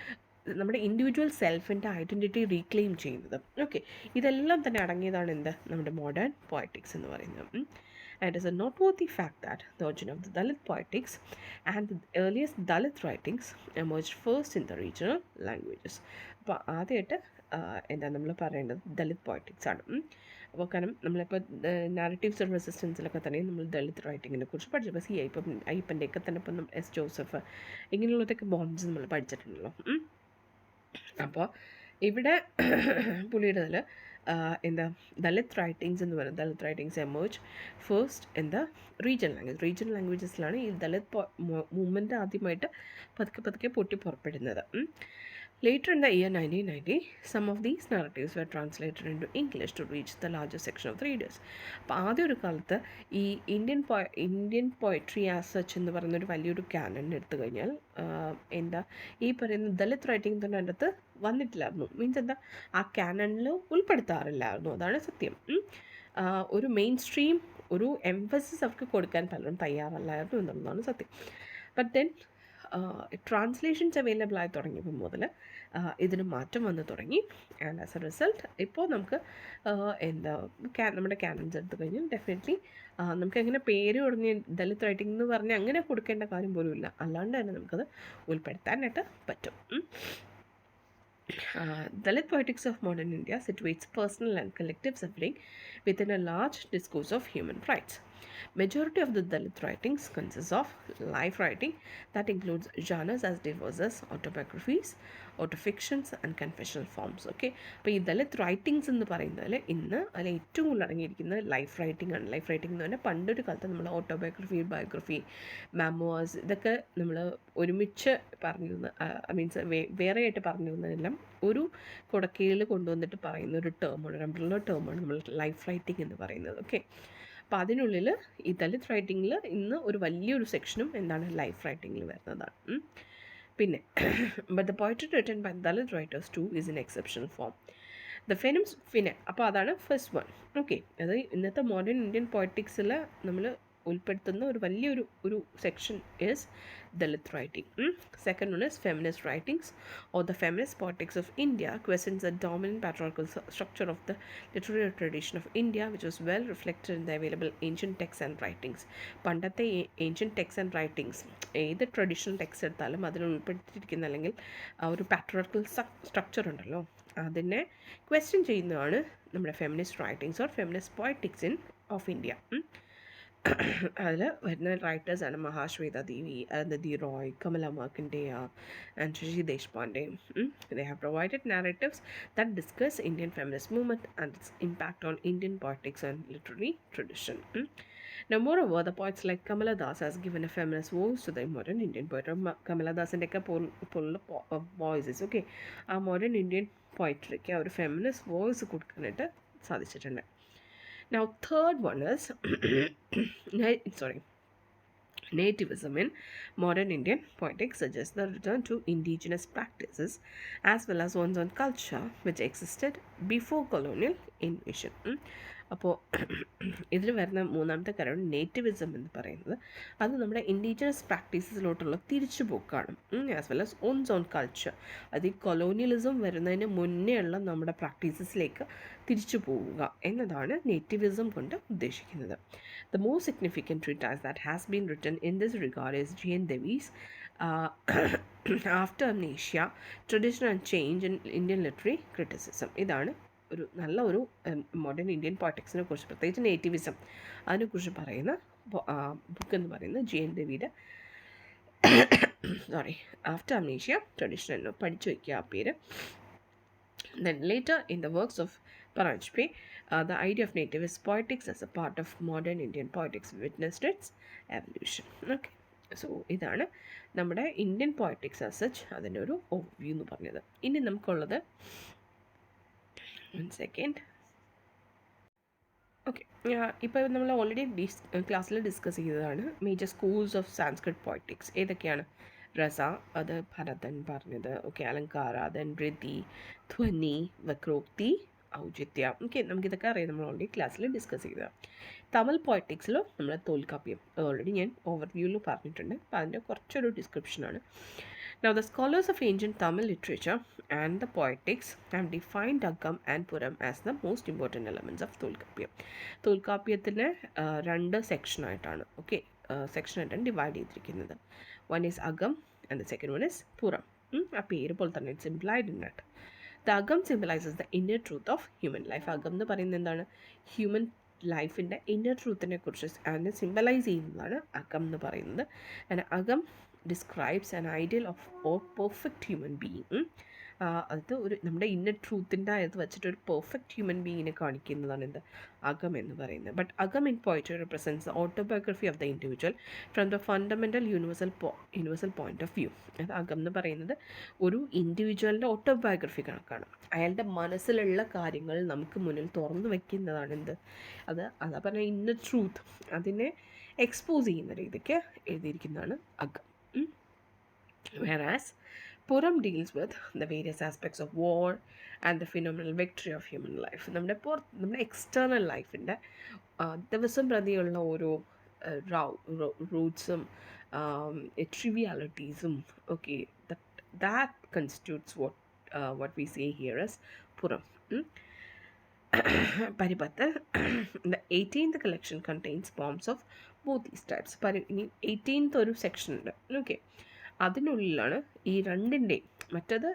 നമ്മുടെ ഇൻഡിവിജ്വൽ സെൽഫിൻ്റെ ഐഡൻറ്റിറ്റി റീക്ലെയിം ചെയ്യുന്നത്. ഓക്കെ, ഇതെല്ലാം തന്നെ അടങ്ങിയതാണ് എന്ത് നമ്മുടെ മോഡേൺ പോയറ്റിക്സ് എന്ന് പറയുന്നത്. And it is a noteworthy fact that the origin of the Dalit poetics and the earliest Dalit writings emerged first in the regional languages. അപ്പോൾ ആദ്യമായിട്ട് എന്താ നമ്മൾ പറയേണ്ടത് ദലിത് പോയറ്റിക്സ് ആണ്. അപ്പോൾ കാരണം നമ്മളിപ്പോൾ നാരറ്റീവ്സ് ഓഫ് റെസിസ്റ്റൻസിലൊക്കെ തന്നെ നമ്മൾ ദലിത് റൈറ്റിങ്ങിനെ കുറിച്ച് പഠിച്ചപ്പോൾ അയ്യപ്പൻ്റെയൊക്കെ തന്നെ ഇപ്പം എസ് ജോസഫ് ഇങ്ങനെയുള്ളതൊക്കെ ബോൺസ് നമ്മൾ പഠിച്ചിട്ടുണ്ടല്ലോ. അപ്പോൾ ഇവിടെ പുള്ളിയുടേതിൽ എന്താ ദലിത് റൈറ്റിങ്സ് എന്ന് പറയുന്നത്, Dalit writings emerge first in the regional ലാംഗ്വേജസിലാണ് ഈ ദലിത് മൂവ്മെൻറ്റ് ആദ്യമായിട്ട് പതുക്കെ പൊട്ടി പുറപ്പെടുന്നത്. Later in the year 1990, some of these narratives were translated into English to reach the larger section of the readers. അപ്പോൾ ആദ്യ ഒരു കാലത്ത് ഈ ഇന്ത്യൻ പോയട്രി ആസ് സച്ച് എന്ന് പറയുന്നൊരു വലിയൊരു ക്യാനൺ എടുത്തു കഴിഞ്ഞാൽ എന്താ ഈ പറയുന്ന ദലിത് റൈറ്റിംഗ് തന്നെ അതിൻ്റെ അകത്ത് വന്നിട്ടില്ലായിരുന്നു. മീൻസ് എന്താ ആ ക്യാനണിൽ ഉൾപ്പെടുത്താറില്ലായിരുന്നു, അതാണ് സത്യം. ഒരു മെയിൻ സ്ട്രീം ഒരു എംഫസിസ് അവർക്ക് കൊടുക്കാൻ പലരും തയ്യാറല്ലായിരുന്നു എന്നുള്ളതാണ് സത്യം. ബട്ട് ദെൻ ട്രാൻസ്ലേഷൻസ് അവൈലബിൾ ആയി തുടങ്ങിയപ്പോൾ മുതൽ ഇതിന് മാറ്റം വന്നു തുടങ്ങി. ആൻഡ് ആസ് എ റിസൾട്ട് ഇപ്പോൾ നമുക്ക് എന്താ നമ്മുടെ ക്യാനൻസ് എടുത്തു കഴിഞ്ഞാൽ ഡെഫിനറ്റ്ലി നമുക്ക് അങ്ങനെ പേര് പറഞ്ഞ് ദലിത് റൈറ്റിംഗ് എന്ന് പറഞ്ഞ് അങ്ങനെ കൊടുക്കേണ്ട കാര്യം പോലും ഇല്ല, അല്ലാണ്ട് തന്നെ നമുക്കത് ഉൾപ്പെടുത്താനായിട്ട് പറ്റും. Dalit poetics of modern India situates personal and collective suffering within a large discourse of human rights. Majority of the Dalit writings consists of life writing that includes genres as diverse as autobiographies, autofictions and confessional forms. Okay, അപ്പോൾ ഈ ദലിത് റൈറ്റിങ്സ് എന്ന് പറയുന്നതിൽ ഇന്ന് അതിൽ ഏറ്റവും കൂടുതൽ അടങ്ങിയിരിക്കുന്നത് ലൈഫ് റൈറ്റിംഗ് ആണ്. ലൈഫ് റൈറ്റിംഗ് എന്ന് പറഞ്ഞാൽ പണ്ടൊരു കാലത്ത് നമ്മൾ ഓട്ടോബയോഗ്രഫി, ബയോഗ്രഫി, മെമ്മോസ് ഇതൊക്കെ നമ്മൾ ഒരുമിച്ച് പറഞ്ഞിരുന്ന മീൻസ് വേറെ ആയിട്ട് പറഞ്ഞിരുന്നതെല്ലാം ഒരു കുടക്കീഴിൽ കൊണ്ടുവന്നിട്ട് പറയുന്ന ഒരു ടേമാണ്, ഒരു അംബ്രല്ല ടേമാണ് നമ്മൾ ലൈഫ് റൈറ്റിംഗ് എന്ന് പറയുന്നത്. ഓക്കെ, അപ്പോൾ അതിനുള്ളിൽ ഈ ദലിത് റൈറ്റിങ്ങിൽ ഇന്ന് ഒരു വലിയൊരു സെക്ഷനും എന്താണ് ലൈഫ് റൈറ്റിങ്ങിൽ വരുന്നതാണ്. പിന്നെ but the poetry written by Dalit writers too is in exceptional form. The feminism പിന്നെ അപ്പോൾ അതാണ് ഫസ്റ്റ് വൺ. ഓക്കെ, അത് ഇന്നത്തെ മോഡേൺ ഇന്ത്യൻ പോയറ്റിക്സിൽ നമ്മൾ ഉൾപ്പെടുത്തുന്ന ഒരു വലിയൊരു section is Dalit writing. Second one is feminist writings or the feminist poetics of India questions the dominant patriarchal structure of the literary tradition of India, which was well reflected in the available ancient texts and writings. പണ്ടത്തെ ancient texts and writings ഏത് ട്രഡീഷണൽ ടെക്സ്റ്റ് എടുത്താലും അതിൽ ഉൾപ്പെടുത്തിയിരിക്കുന്ന അല്ലെങ്കിൽ ആ ഒരു പാട്രിയാർക്കൽ സ്ട്രക്ചർ ഉണ്ടല്ലോ അതിനെ ക്വസ്റ്റ്യൻ ചെയ്യുന്നതാണ് നമ്മുടെ feminist writings or feminist poetics of India. അതിൽ വരുന്ന റൈറ്റേഴ്സാണ് Mahasweta Devi, Arundhati Roy, Kamala Markandaya and Shashi Deshpande. They have provided narratives that discuss Indian feminist movement and its impact on Indian politics and literary tradition. Now, moreover, the poets like Kamala Das has given a feminist voice to the modern Indian poet. Kamala Das'ൻ്റെയൊക്കെ പോലുള്ള വോയിസസ് ഓക്കെ ആ മോഡേൺ ഇന്ത്യൻ പോയട്രിക്ക് ഒരു ഫെമിനിസ്റ്റ് വോയിസ് കൊടുക്കാനായിട്ട് സാധിച്ചിട്ടുണ്ട്. Now, third one is nativism in modern Indian poetics suggests the return to indigenous practices as well as one's own culture which existed before colonial invasion. അപ്പോൾ ഇതിൽ വരുന്ന മൂന്നാമത്തെ കാര്യമാണ് നേറ്റിവിസം എന്ന് പറയുന്നത്. അത് നമ്മുടെ ഇൻഡിജിനസ് പ്രാക്ടീസസിലോട്ടുള്ള തിരിച്ചുപോക്കാണ്. As well as one's own culture. അത് ഈ കൊളോണിയലിസം വരുന്നതിന് മുന്നേ ഉള്ള നമ്മുടെ പ്രാക്ടീസസിലേക്ക് തിരിച്ചു പോവുക എന്നതാണ് നേറ്റിവിസം കൊണ്ട് ഉദ്ദേശിക്കുന്നത്. The most significant treatise that has been written in this regard is G.N. Devi's After Amnesia, Tradition and Change in Indian Literary Criticism. ഇതാണ് ഒരു നല്ല ഒരു മോഡേൺ ഇന്ത്യൻ പോയറ്റിക്സിനെ കുറിച്ച് പ്രത്യേകിച്ച് നേറ്റിവിസം അതിനെക്കുറിച്ച് പറയുന്ന ബുക്ക് എന്ന് പറയുന്നത് G.N. Deviയുടെ ആഫ്റ്റർ അംനീഷ്യ ട്രഡീഷൻ എന്ന് പഠിച്ചു വയ്ക്കുക ആ പേര്. Then later in the works of Paranjpe, the idea of nativist poetics as a part of modern Indian poetics witnessed its evolution. Okay, so ഇതാണ് നമ്മുടെ ഇന്ത്യൻ പോയറ്റിക്സ് ആസ് സച്ച് അതിൻ്റെ ഒരു ഓവർവ്യൂ എന്ന് പറഞ്ഞത്. ഇനി നമുക്കുള്ളത് one second. ഓക്കെ, ഇപ്പോൾ നമ്മൾ ഓൾറെഡി ക്ലാസ്സിൽ ഡിസ്കസ് ചെയ്തതാണ് major schools of Sanskrit poetics ഏതൊക്കെയാണ്. രസ അത് ഭരതൻ പറഞ്ഞത്. ഓക്കെ, അലങ്കാര, ദെൻ ധൃതി, ധ്വനി, വക്രോക്തി, ഔചിത്യം. ഓക്കെ, നമുക്കിതൊക്കെ അറിയാം, നമ്മൾ ഓൾറെഡി ക്ലാസ്സിൽ ഡിസ്കസ് ചെയ്തതാണ്. തമിഴ് പോയറ്റിക്സിലോ നമ്മൾ തോൽക്കാപ്യം ഓൾറെഡി ഞാൻ ഓവർവ്യൂവിൽ പറഞ്ഞിട്ടുണ്ട്. അപ്പോൾ അതിൻ്റെ കുറച്ചൊരു ഡിസ്ക്രിപ്ഷനാണ്. Now, the scholars of ancient Tamil literature and the poetics have defined Aggam and Puram as the most important elements of Tolkappiyam. തോൽക്കാപ്യത്തിന് രണ്ട് സെക്ഷനായിട്ടാണ്, ഓക്കെ, സെക്ഷനായിട്ടാണ് ഡിവൈഡ് ചെയ്തിരിക്കുന്നത്. One is akam and the second one is puram. ആ പേര് പോലെ തന്നെ it's implied in that. The akam symbolises the inner truth of human life. അകം എന്ന് പറയുന്നത് എന്താണ്? ഹ്യൂമൻ ലൈഫിൻ്റെ ഇന്നർ ട്രൂത്തിനെ കുറിച്ച് അതിനെ സിംബലൈസ് ചെയ്യുന്നതാണ് അകം എന്ന് പറയുന്നത്. And Akam describes an ideal of a perfect human being. അത് ഒരു നമ്മുടെ ഇന്നർ ട്രൂത്തിൻ്റെ അത് വെച്ചിട്ട് ഒരു പെർഫെക്റ്റ് ഹ്യൂമൻ ബീയിങ്ങിനെ കാണിക്കുന്നതാണ് എന്ത് അകം എന്ന് പറയുന്നത്. ബട്ട് അകം in poetry represents the autobiography of the individual from the fundamental universal point of view. അത് അകം എന്ന് പറയുന്നത് ഒരു ഇൻഡിവിജ്വലിൻ്റെ ഓട്ടോബയോഗ്രഫി കണക്കാണ്. അയാളുടെ മനസ്സിലുള്ള കാര്യങ്ങൾ നമുക്ക് മുന്നിൽ തുറന്നു വയ്ക്കുന്നതാണ് എന്ത് അതാ പറഞ്ഞ ഇന്നർ ട്രൂത്ത്. അതിനെ എക്സ്പോസ് ചെയ്യുന്ന രീതിക്ക് എഴുതിയിരിക്കുന്നതാണ് അകം. Whereas Puram deals with the various aspects of war and the phenomenal victory of human life. നമ്മുടെ എക്സ്റ്റേണൽ ലൈഫിൻ്റെ ദിവസം പ്രതിയുള്ള ഓരോ റൂട്ട്സും ട്രിവിയാലിറ്റീസും, okay, that constitutes what we say here as Puram. Paripatta, the 18th collection contains poems of both these types. ഇനി 18th ഒരു സെക്ഷൻ ഉണ്ട്, ഓക്കെ, അതിനുള്ളിലാണ് ഈ രണ്ടിൻ്റെയും. മറ്റത്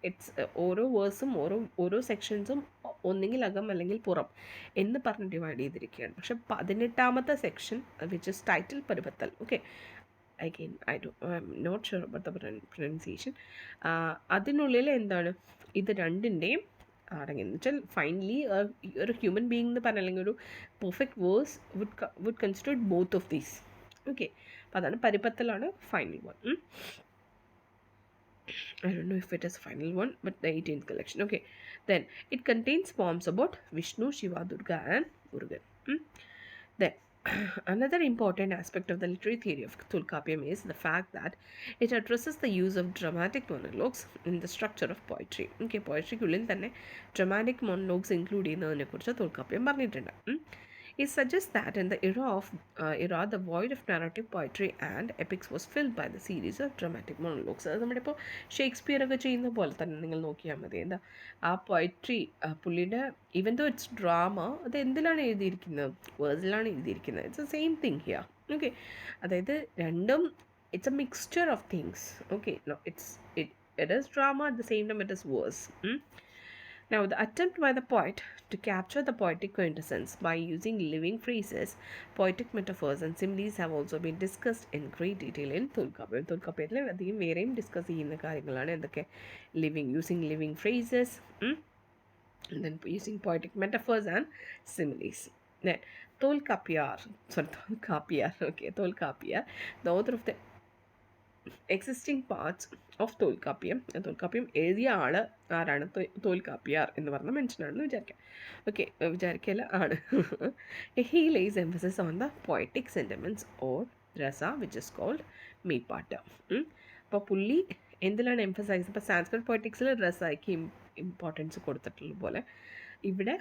ഇറ്റ്സ് ഓരോ വേഴ്സും ഓരോ സെക്ഷൻസും ഒന്നുകിൽ അകം അല്ലെങ്കിൽ പുറം എന്ന് പറഞ്ഞ് ഡിവൈഡ് ചെയ്തിരിക്കുകയാണ്. പക്ഷെ 18ാമത്തെ section which is title Paripatal, okay, again I am not sure about the pronunciation. അതിനുള്ളിൽ എന്താണ് ഇത് രണ്ടിൻ്റെയും അടങ്ങിയെന്ന് വെച്ചാൽ ഫൈനലി ഒരു ഹ്യൂമൻ ബീയിങ് എന്ന് പറഞ്ഞാൽ അല്ലെങ്കിൽ ഒരു perfect verse would consider both of these. Okay, അപ്പോൾ അതാണ് പരിപത്തലാണ് final one. I don't know if it is final one, but the 18th collection. Okay, then it contains poems about Vishnu, Shiva, Durga and Murugan. Then another important aspect of the literary theory of Tulkapiyam is the fact that it addresses the use of dramatic monologues in the structure of poetry. Okay, poetryക്കുള്ളിൽ തന്നെ dramatic monologues include ചെയ്യുന്നതിനെ കുറിച്ച് തോൽക്കാപ്യം പറഞ്ഞിട്ടുണ്ട്. It suggests that in the era, the void of narrative poetry and epics was filled by the series of dramatic monologues. അത് നമ്മളിപ്പോൾ ഷേക്സ്പിയർ ഒക്കെ ചെയ്യുന്ന പോലെ തന്നെ നിങ്ങൾ നോക്കിയാൽ മതി. എന്താ ആ പോയട്രി പുള്ളിയുടെ ഈവൻ ദോ ഇറ്റ്സ് ഡ്രാമ അത് എന്തിലാണ് എഴുതിയിരിക്കുന്നത്? വേഴ്സിലാണ് എഴുതിയിരിക്കുന്നത്. It's A same thing here. Okay, അതായത് രണ്ടും it's A mixture of things. Okay, it is drama, at the same time it is verse. Now, the attempt by the poet to capture the poetic quintessence by using living phrases, poetic metaphors and similes have also been discussed in great detail in Tolkapiyam. Tolkapiyamil adhigam vereyum discuss cheyyunna karyangalana endokke using living phrases, and then using poetic metaphors and similes. Then Tolkapiyar, okay, Tolkapiyar, the author of the existing parts of Tolkappiyam. Tolkappiyam എഴുതിയ ആൾ ആരാണ്? തോൽക്കാപ്പിയാർ എന്ന് പറഞ്ഞ മനുഷ്യനാണെന്ന് വിചാരിക്കാം. ഓക്കെ, വിചാരിക്കല ആണ്. He lays emphasis on the poetic sentiments or rasa which is called Meyppattu. അപ്പോൾ പുള്ളി എന്തിലാണ് എംഫസൈസ്? ഇപ്പോൾ സാൻസ്ക്രിറ്റ് പോയറ്റിക്സിൽ രസയ്ക്ക് ഇമ്പോർട്ടൻസ് കൊടുത്തിട്ടുള്ള പോലെ ഇവിടെ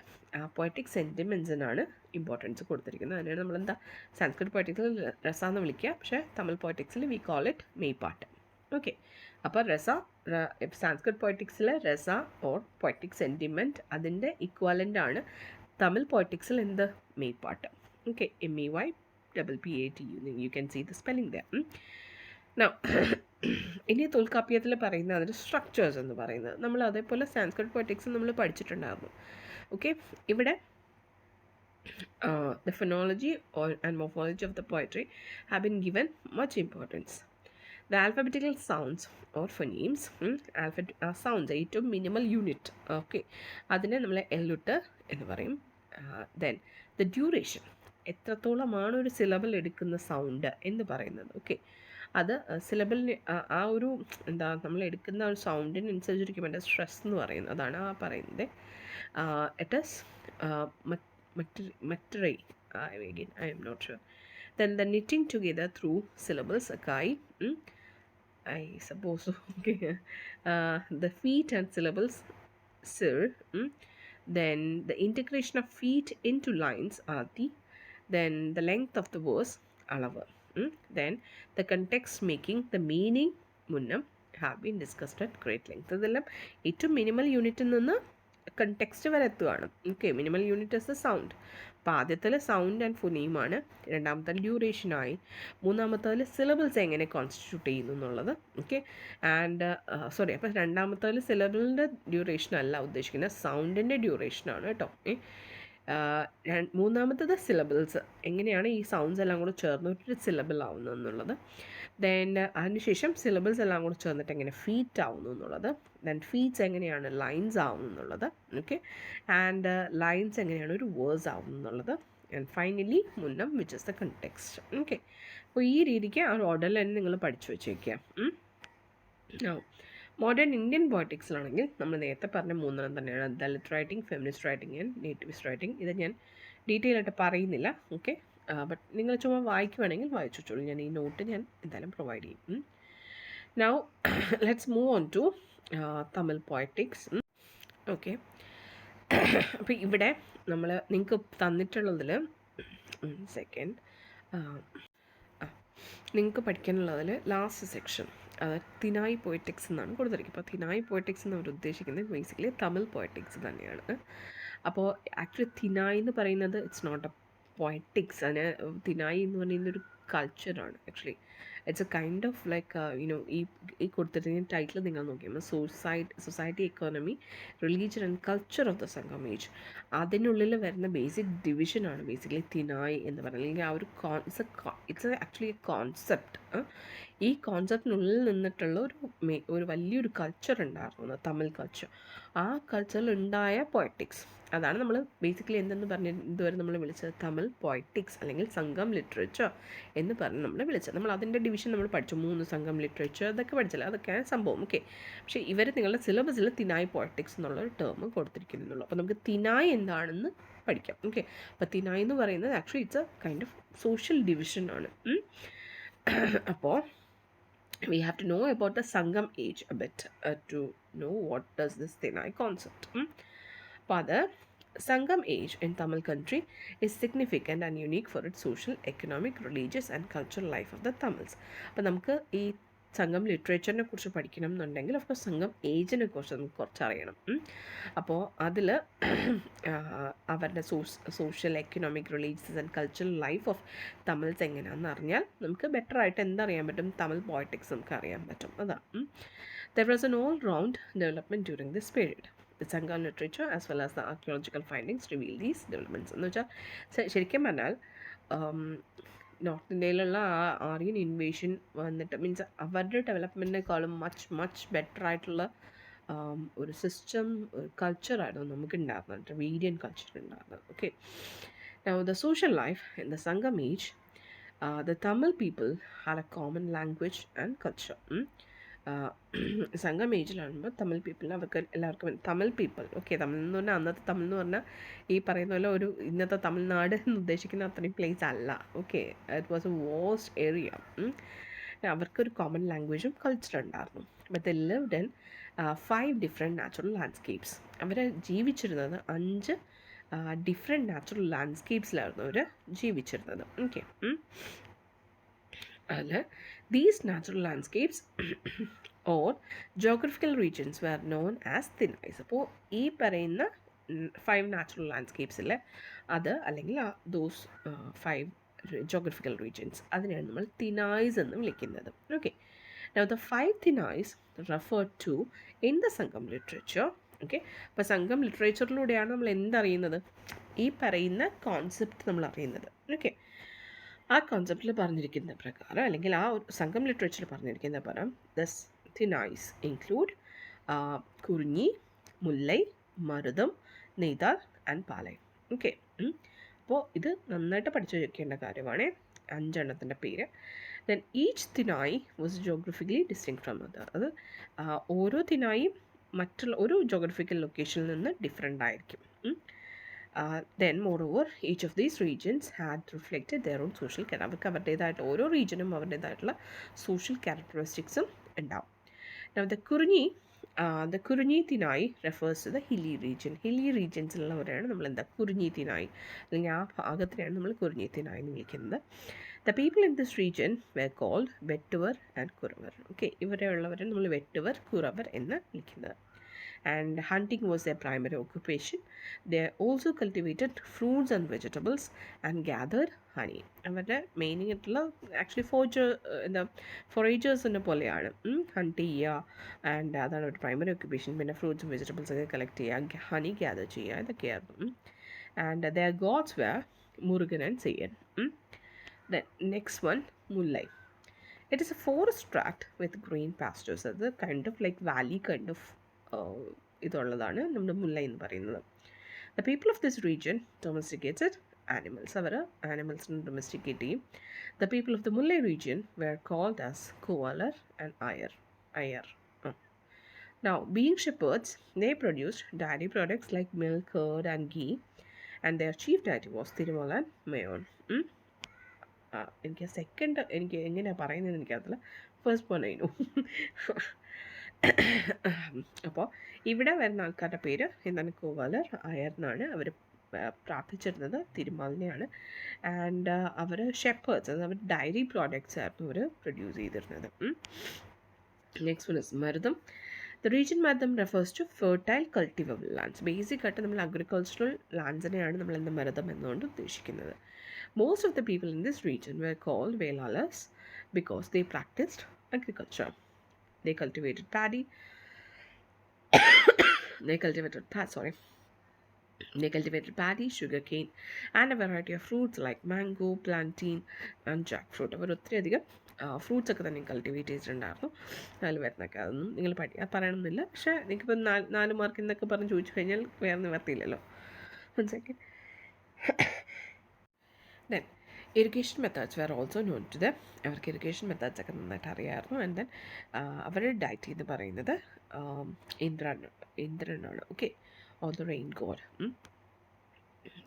പോയറ്റിക് സെൻറ്റിമെൻറ്റ്സിനാണ് ഇമ്പോർട്ടൻസ് കൊടുത്തിരിക്കുന്നത്. അതിനാണ് നമ്മളെന്താ സാൻസ്ക്രിറ്റ് പോയറ്റിക്സിൽ രസ എന്ന് വിളിക്കുക, പക്ഷേ തമിഴ് പോയറ്റിക്സിൽ we call it meyppattu. Okay, അപ്പോൾ സാൻസ്ക്രിറ്റ് പോയറ്റിക്സിലെ രസ ഓർ പോയറ്റിക് സെൻറ്റിമെൻറ്റ് അതിൻ്റെ ഇക്വാലൻ്റ് ആണ് തമിഴ് പോയറ്റിക്സിൽ എന്ത്? Meyppattu. Okay, MEYPPAT, you can see the spelling the. Now ഇനി തോൽക്കാപ്യത്തിൽ പറയുന്ന അതിൻ്റെ സ്ട്രക്ചേഴ്സ് എന്ന് പറയുന്നത് നമ്മൾ അതേപോലെ സാൻസ്ക്രിറ്റ് പോയറ്റിക്സ് നമ്മൾ പഠിച്ചിട്ടുണ്ടായിരുന്നു. ഓക്കെ, ഇവിടെ the phonology and morphology of the poetry have been given much importance. The alphabetical sounds or phonemes, sounds ഏറ്റവും മിനിമൽ യൂണിറ്റ്. ഓക്കെ, അതിനെ നമ്മൾ എല്ലുട്ട് എന്ന് പറയും. ദെൻ ദ ഡ്യൂറേഷൻ, എത്രത്തോളമാണ് ഒരു സിലബിൾ എടുക്കുന്ന സൗണ്ട് എന്ന് പറയുന്നത്. ഓക്കെ, അത് സിലബിളിന് ആ ഒരു എന്താ നമ്മൾ എടുക്കുന്ന ഒരു സൗണ്ടിനനുസരിച്ചിരിക്കും അതിൻ്റെ സ്ട്രെസ് എന്ന് പറയുന്നത്. അതാണ് ആ പറയുന്നത്. ഇറ്റ് ഈസ് മറ്ററൈ, I am not sure. Then the knitting together through syllables, akai, I suppose so. Okay. The feet and syllables, sir. Then the integration of feet into lines, ati. Then the length of the verse, alava. Then the context making the meaning, munnam, have been discussed at great length. ഇതെല്ലാം ഏറ്റവും മിനിമൽ യൂണിറ്റിൽ നിന്ന് കണ്ടെക്സ്റ്റ് വരെ എത്തുകയാണ്. Okay, minimal unit is the sound. അപ്പോൾ ആദ്യത്തിൽ സൗണ്ട് ആൻഡ് ഫൊനീമാണ്, രണ്ടാമത്തെ ഡ്യൂറേഷനായി, മൂന്നാമത്തേതിൽ സിലബിൾസ് എങ്ങനെ കോൺസ്റ്റിറ്റ്യൂട്ട് ചെയ്യുന്നു എന്നുള്ളത്. ഓക്കെ, ആൻഡ് സോറി, അപ്പോൾ രണ്ടാമത്തേതിൽ സിലബിളിൻ്റെ ഡ്യൂറേഷൻ അല്ല ഉദ്ദേശിക്കുന്നത്, സൗണ്ടിൻ്റെ ഡ്യൂറേഷനാണ് കേട്ടോ. മൂന്നാമത്തത് സിലബിൾസ്, എങ്ങനെയാണ് ഈ സൗണ്ട്സ് എല്ലാം കൂടെ ചേർന്ന് ഒരു സിലബിൾ ആവുന്നത് എന്നുള്ളത്. ദെൻ അതിനുശേഷം സിലബിൾസ് എല്ലാം കൂടെ ചേർന്നിട്ട് എങ്ങനെ ഫീറ്റ് ആവുന്നു എന്നുള്ളത്. ദെൻ ഫീറ്റ്സ് എങ്ങനെയാണ് ലൈൻസ് ആവുന്നു എന്നുള്ളത്. ഓക്കെ, ആൻഡ് ലൈൻസ് എങ്ങനെയാണ് ഒരു വേഴ്സ് ആവുന്നു എന്നുള്ളത്. And finally munnam, which is the context. Okay, അപ്പോൾ ഈ രീതിക്ക് ആ ഒരു ഓർഡറിൽ തന്നെ നിങ്ങൾ പഠിച്ചു വെച്ചേക്കുക. മോഡേൺ ഇന്ത്യൻ പോയറ്റിക്സിലാണെങ്കിൽ നമ്മൾ നേരത്തെ പറഞ്ഞ മൂന്നെണ്ണം തന്നെയാണ്, Dalit writing, feminist writing and nativist writing. ഇത് ഞാൻ ഡീറ്റെയിൽ ആയിട്ട് പറയുന്നില്ല. ഓക്കെ, ബട്ട് നിങ്ങൾ ചുമ്മാ വായിക്കുവാണെങ്കിൽ വായിച്ചു വെച്ചോളൂ, ഞാൻ ഈ നോട്ട് ഞാൻ എന്തായാലും പ്രൊവൈഡ് ചെയ്യും. Now let's move on to Tamil poetics. Okay, അപ്പോൾ ഇവിടെ നമ്മൾ നിങ്ങൾക്ക് തന്നിട്ടുള്ളതിൽ സെക്കൻഡ് നിങ്ങൾക്ക് പഠിക്കാനുള്ളതിൽ ലാസ്റ്റ് സെക്ഷൻ അത് തിനായ് പോയറ്റിക്സ് എന്നാണ് കൊടുത്തിരിക്കുന്നത്. അപ്പോൾ തിനായ് പോയറ്റിക്സ് എന്ന് അവർ ഉദ്ദേശിക്കുന്നത് ബേസിക്കലി തമിഴ് പോയറ്റിക്സ് തന്നെയാണ്. അപ്പോൾ ആക്ച്വലി തിനായ് എന്ന് പറയുന്നത് ഇറ്റ്സ് നോട്ട് എ പോയറ്റിക്സ്. അതിന് തിനായ് എന്ന് പറയുന്നൊരു കൾച്ചറാണ് actually. It's a kind of like ഈ കൊടുത്തിരിക്കുന്ന ടൈറ്റിൽ നിങ്ങൾ നോക്കിയാൽ society, economy, religion and culture of the Sangam age, അതിനുള്ളിൽ വരുന്ന ബേസിക് ഡിവിഷനാണ് ബേസിക്കലി തിനായ് എന്ന് പറയുന്നത്. അല്ലെങ്കിൽ ആ ഒരു ഇറ്റ്സ് ആക്ച്വലി എ കോൺസെപ്റ്റ്. ഈ കോൺസെപ്റ്റിനുള്ളിൽ നിന്നിട്ടുള്ള ഒരു വലിയൊരു കൾച്ചർ ഉണ്ടായിരുന്നു, തമിഴ് കൾച്ചർ. ആ കൾച്ചറിൽ ഉണ്ടായ പോയറ്റിക്സ്, അതാണ് നമ്മൾ ബേസിക്കലി എന്തെന്ന് പറഞ്ഞ് ഇതുവരെ നമ്മൾ വിളിച്ചത് തമിഴ് പോയറ്റിക്സ് അല്ലെങ്കിൽ സംഗം ലിറ്ററേച്ചർ എന്ന് പറഞ്ഞ് നമ്മൾ വിളിച്ചത്. നമ്മൾ അതിൻ്റെ ഡിവിഷൻ നമ്മൾ പഠിച്ചു, 3 സംഗം ലിറ്ററേച്ചർ അതൊക്കെ പഠിച്ചില്ല, അതൊക്കെയാണ് സംഭവം. ഓക്കെ, പക്ഷേ ഇവർ നിങ്ങളുടെ സിലബസിൽ തിനായ് പോയറ്റിക്സ് എന്നുള്ളൊരു ടേം കൊടുത്തിരിക്കുന്നുള്ളൂ. അപ്പോൾ നമുക്ക് തിനായ് എന്താണെന്ന് പഠിക്കാം. ഓക്കെ, അപ്പോൾ തിനായ് എന്ന് പറയുന്നത് actually it's a kind of social ഡിവിഷനാണ്. അപ്പോൾ we have to know about the Sangam age a bit to know what does this Tinai concept. But the Sangam age in Tamil country is significant and unique for its social, economic, religious and cultural life of the Tamils. അപ്പോൾ നമുക്ക് ഈ സംഘം ലിറ്ററേച്ചറിനെ കുറിച്ച് പഠിക്കണം എന്നുണ്ടെങ്കിൽ ഓഫ് കോഴ്സ് സംഘം ഏജിനെ കുറിച്ച് നമുക്ക് കുറച്ച് അറിയണം. അപ്പോൾ അതിൽ അവരുടെ social, economic, religious and cultural life of Tamils എങ്ങനെയാണെന്ന് അറിഞ്ഞാൽ നമുക്ക് ബെറ്റർ ആയിട്ട് എന്തറിയാൻ പറ്റും, തമിഴ് പോയറ്റിക്സ് നമുക്ക് അറിയാൻ പറ്റും. അതാണ്. There was an all-round development during this period. The Sangam literature as well as the archaeological findings reveal these developments. എന്ന് വെച്ചാൽ ശരിക്കും പറഞ്ഞാൽ നോർത്ത് ഇന്ത്യയിലുള്ള ആ ആര്യൻ ഇൻവേഷൻ വന്നിട്ട് മീൻസ് അവരുടെ ഡെവലപ്മെൻറ്റിനേക്കാളും മച്ച് ബെറ്റർ ആയിട്ടുള്ള ഒരു സിസ്റ്റം, കൾച്ചറായിരുന്നു നമുക്ക് ഉണ്ടായിരുന്നത്, ഡ്രാവിഡിയൻ കൾച്ചർ ഉണ്ടായിരുന്നത്. Okay, now the social life in the Sangam age, the Tamil people had a common language and culture. സംഘം ഏജിലാകുമ്പോൾ തമിഴ് പീപ്പിളിന് അവർക്ക് എല്ലാവർക്കും തമിഴ് പീപ്പിൾ, ഓക്കെ, തമിഴ് എന്ന് പറഞ്ഞാൽ അന്നത്തെ തമിഴ് എന്ന് പറഞ്ഞാൽ ഈ പറയുന്ന പോലെ ഒരു ഇന്നത്തെ തമിഴ്നാട് എന്ന് ഉദ്ദേശിക്കുന്ന അത്രയും പ്ലേസ് അല്ല. Okay, it was a vast area. അവർക്കൊരു കോമൺ ലാംഗ്വേജും കൾച്ചറും ഉണ്ടായിരുന്നു. But they lived in 5 different natural landscapes. അവർ ജീവിച്ചിരുന്നത് 5 ഡിഫറെൻറ്റ് നാച്ചുറൽ ലാൻഡ്സ്കേപ്സിലായിരുന്നു അവർ ജീവിച്ചിരുന്നത്. ഓക്കെ, അതിൽ these natural landscapes or geographical regions were known as Tinais. അപ്പോൾ ഈ പറയുന്ന 5 നാച്ചുറൽ ലാൻഡ്സ്കേപ്സിലെ അത് അല്ലെങ്കിൽ ദോസ് 5 geographical regions അതിനെയാണ് നമ്മൾ തിനായ്സ് എന്ന് വിളിക്കുന്നത്. Okay, now the 5 Tinais referred to in the Sangam literature. Okay, അപ്പോൾ സംഘം ലിറ്ററേച്ചറിലൂടെയാണ് നമ്മൾ എന്തറിയുന്നത്, ഈ പറയുന്ന കോൺസെപ്റ്റ് നമ്മൾ അറിയുന്നത്. ഓക്കെ, ആ കോൺസെപ്റ്റിൽ പറഞ്ഞിരിക്കുന്ന പ്രകാരം അല്ലെങ്കിൽ ആ ഒരു സംഘം ലിറ്ററേച്ചറിൽ പറഞ്ഞിരിക്കുന്ന പ്രകാരം thus tinais include Kurinji, Mullai, Marutham, Neithal and Palai. Okay, അപ്പോൾ ഇത് നന്നായിട്ട് പഠിച്ചു വെക്കേണ്ട കാര്യമാണ്, 5 എണ്ണത്തിൻ്റെ പേര്. Then each tinai was geographically distinct from other. അത് ഓരോ തിനായും മറ്റുള്ള ഒരു ജോഗ്രഫിക്കൽ ലൊക്കേഷനിൽ നിന്ന് ഡിഫറെൻ്റ് ആയിരിക്കും. Then moreover each of these regions had reflected their own social character. അവർക്ക് അവരുടേതായിട്ട് ഓരോ റീജിയനും അവരുടേതായിട്ടുള്ള സോഷ്യൽ ക്യാരക്ടറിസ്റ്റിക്സും ഉണ്ടാവും. Now the Kurunyi Tinai refers to the hilly region. Hilly regionസിലുള്ളവരെയാണ് നമ്മൾ എന്താ കുറിഞ്ഞി തിനായി, അല്ലെങ്കിൽ ആ ഭാഗത്തിനെയാണ് നമ്മൾ കുറിഞ്ഞി തിനായി എന്ന് വിളിക്കുന്നത്. The people in this region were called Vettuvar and Kuravar. Okay, ഇവരെയുള്ളവരെ നമ്മൾ വെട്ടുവർ കുറവർ എന്ന് വിളിക്കുന്നത്. And hunting was their primary occupation. They also cultivated fruits and vegetables and gathered honey. അവരുടെ മെയിൻ ആയിട്ടുള്ള ആക്ച്വലി എന്താ ഫോറേജേഴ്സിനെ പോലെയാണ് ഹണ്ട് ചെയ്യുക, ആൻഡ് അതാണ് അവരുടെ പ്രൈമറി ഓക്യുപ്പേഷൻ. പിന്നെ ഫ്രൂട്ട്സും വെജിറ്റബിൾസ് ഒക്കെ കളക്ട് ചെയ്യുക, ഹണി ഗ്യാദർ ചെയ്യുക, ഇതൊക്കെയായിരുന്നു. And their gods were Murugan and Seyyon. Then next one, Mullai. It is a forest tract with green pastures. അത് kind of like valley kind of ഇതുള്ളതാണ് നമ്മുടെ മുല്ല എന്ന് പറയുന്നത്. The people of this region domesticated animals. അവർ ആനിമൽസിനെ ഡൊമസ്റ്റിക്കേറ്റ് ചെയ്യും. The people of the Mullai region were called as Kovalar and Ayar. Now, being shepherds, they produced dairy products like milk, curd, and ghee, and their chief deity was Tirumal and Mayon. എനിക്ക് സെക്കൻഡ് എനിക്ക് എങ്ങനെയാണ് പറയുന്നതെന്ന് എനിക്കറിയില്ല. ഫസ്റ്റ് വൺ ആയിരുന്നു. അപ്പോൾ ഇവിടെ വരുന്ന ആൾക്കാരുടെ പേര് എന്താണ്, കോവലർ, അയർ എന്നാണ്. അവർ പ്രാർത്ഥിച്ചിരുന്നത് തിരുമാലിനെയാണ്. ആൻഡ് അവർ ഷെപ്പേർഡ്സ്, അത് അവർ ഡയറി പ്രോഡക്റ്റ്സ് ആയിരുന്നു അവർ പ്രൊഡ്യൂസ് ചെയ്തിരുന്നത്. Next one is Marutham. The region Marutham refers to fertile cultivable lands. ബേസിക്കായിട്ട് നമ്മൾ അഗ്രികൾച്ചറൽ ലാൻഡ്സിനെയാണ് നമ്മൾ എന്താ മരുതം എന്നുകൊണ്ട് ഉദ്ദേശിക്കുന്നത്. Most of the people in this region were called Velalas because they practiced agriculture. They cultivated paddy. They cultivated paddy, sugarcane, and a variety of fruits like mango, plantain, and jackfruit. അവർ ഒത്തിരിയധികം ഫ്രൂട്ട്സ് ഒക്കെ തന്നെ കൾട്ടിവേറ്റ് ചെയ്തിട്ടുണ്ടായിരുന്നു. അതിൽ വരുന്നൊക്കെ അതൊന്നും നിങ്ങൾ പറയണമെന്നില്ല. പക്ഷേ നിങ്ങൾക്കിപ്പോൾ 4 മാർക്ക് എന്നൊക്കെ പറഞ്ഞ് ചോദിച്ചു കഴിഞ്ഞാൽ വേറെ നിവർത്തിയില്ലല്ലോ. 1 second. Then irrigation methods were also known to them. അവർക്ക് ഇറിഗേഷൻ മെത്തേഡ്സ് ഒക്കെ നന്നായിട്ട് അറിയാമായിരുന്നു. ആൻഡ് ദെൻ അവരുടെ ഡയറ്റി എന്ന് പറയുന്നത് ഇന്ദ്രനാണ്. Okay, or the rain god.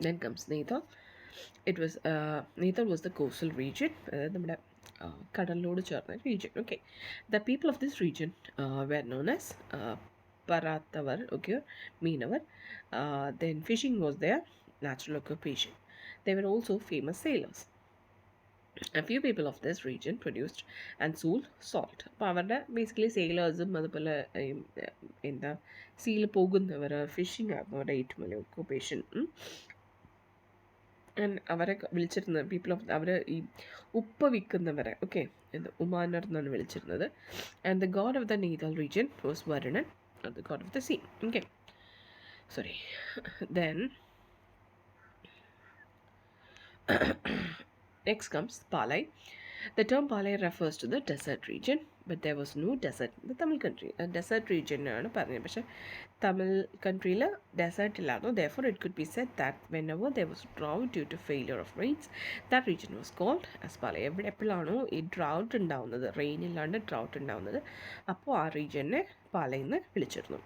Then comes Neithal. Neithal was the coastal region, അതായത് നമ്മുടെ കടലിനോട് ചേർന്ന region. Okay, the people of this region were known as Parathavar, okay, Meenavar. Then fishing was their natural occupation. They were also famous sailors. A few people of this region produced and sold salt. അപ്പോൾ അവരുടെ ബേസിക്കലി സെയിലേഴ്സും അതുപോലെ എന്താ സീയിൽ പോകുന്നവർ, ഫിഷിംഗ് ആയിരുന്നു അവരുടെ ഏറ്റവും വലിയ ഒക്യുപ്പേഷൻ. ആൻഡ് അവരെ വിളിച്ചിരുന്നത് പീപ്പിൾ ഓഫ്, അവർ ഈ ഉപ്പ് വിൽക്കുന്നവരെ, ഓക്കെ, എന്താ ഉമാനർ എന്നാണ് വിളിച്ചിരുന്നത്. And the god of the Neithal region was Varunan, the god of the sea. Okay, sorry. Then next comes Palai. The term Palai refers to the desert region, but there was no desert in the Tamil country. A desert region ആണ് പറഞ്ഞത്, പക്ഷേ തമിഴ് കൺട്രിയിൽ ഡെസേർട്ട് ഇല്ലായിരുന്നു. Therefore, it could be said that whenever there was drought due to failure of rains, that region was called as Palai. എപ്പോഴാണോ ഈ ഡ്രൗട്ട് ഉണ്ടാവുന്നത്, റെയിൻ ഇല്ലാണ്ട് ഡ്രൗട്ട് ഉണ്ടാവുന്നത്, അപ്പോൾ ആ റീജിയനെ പാലൈ എന്ന് വിളിച്ചിരുന്നു.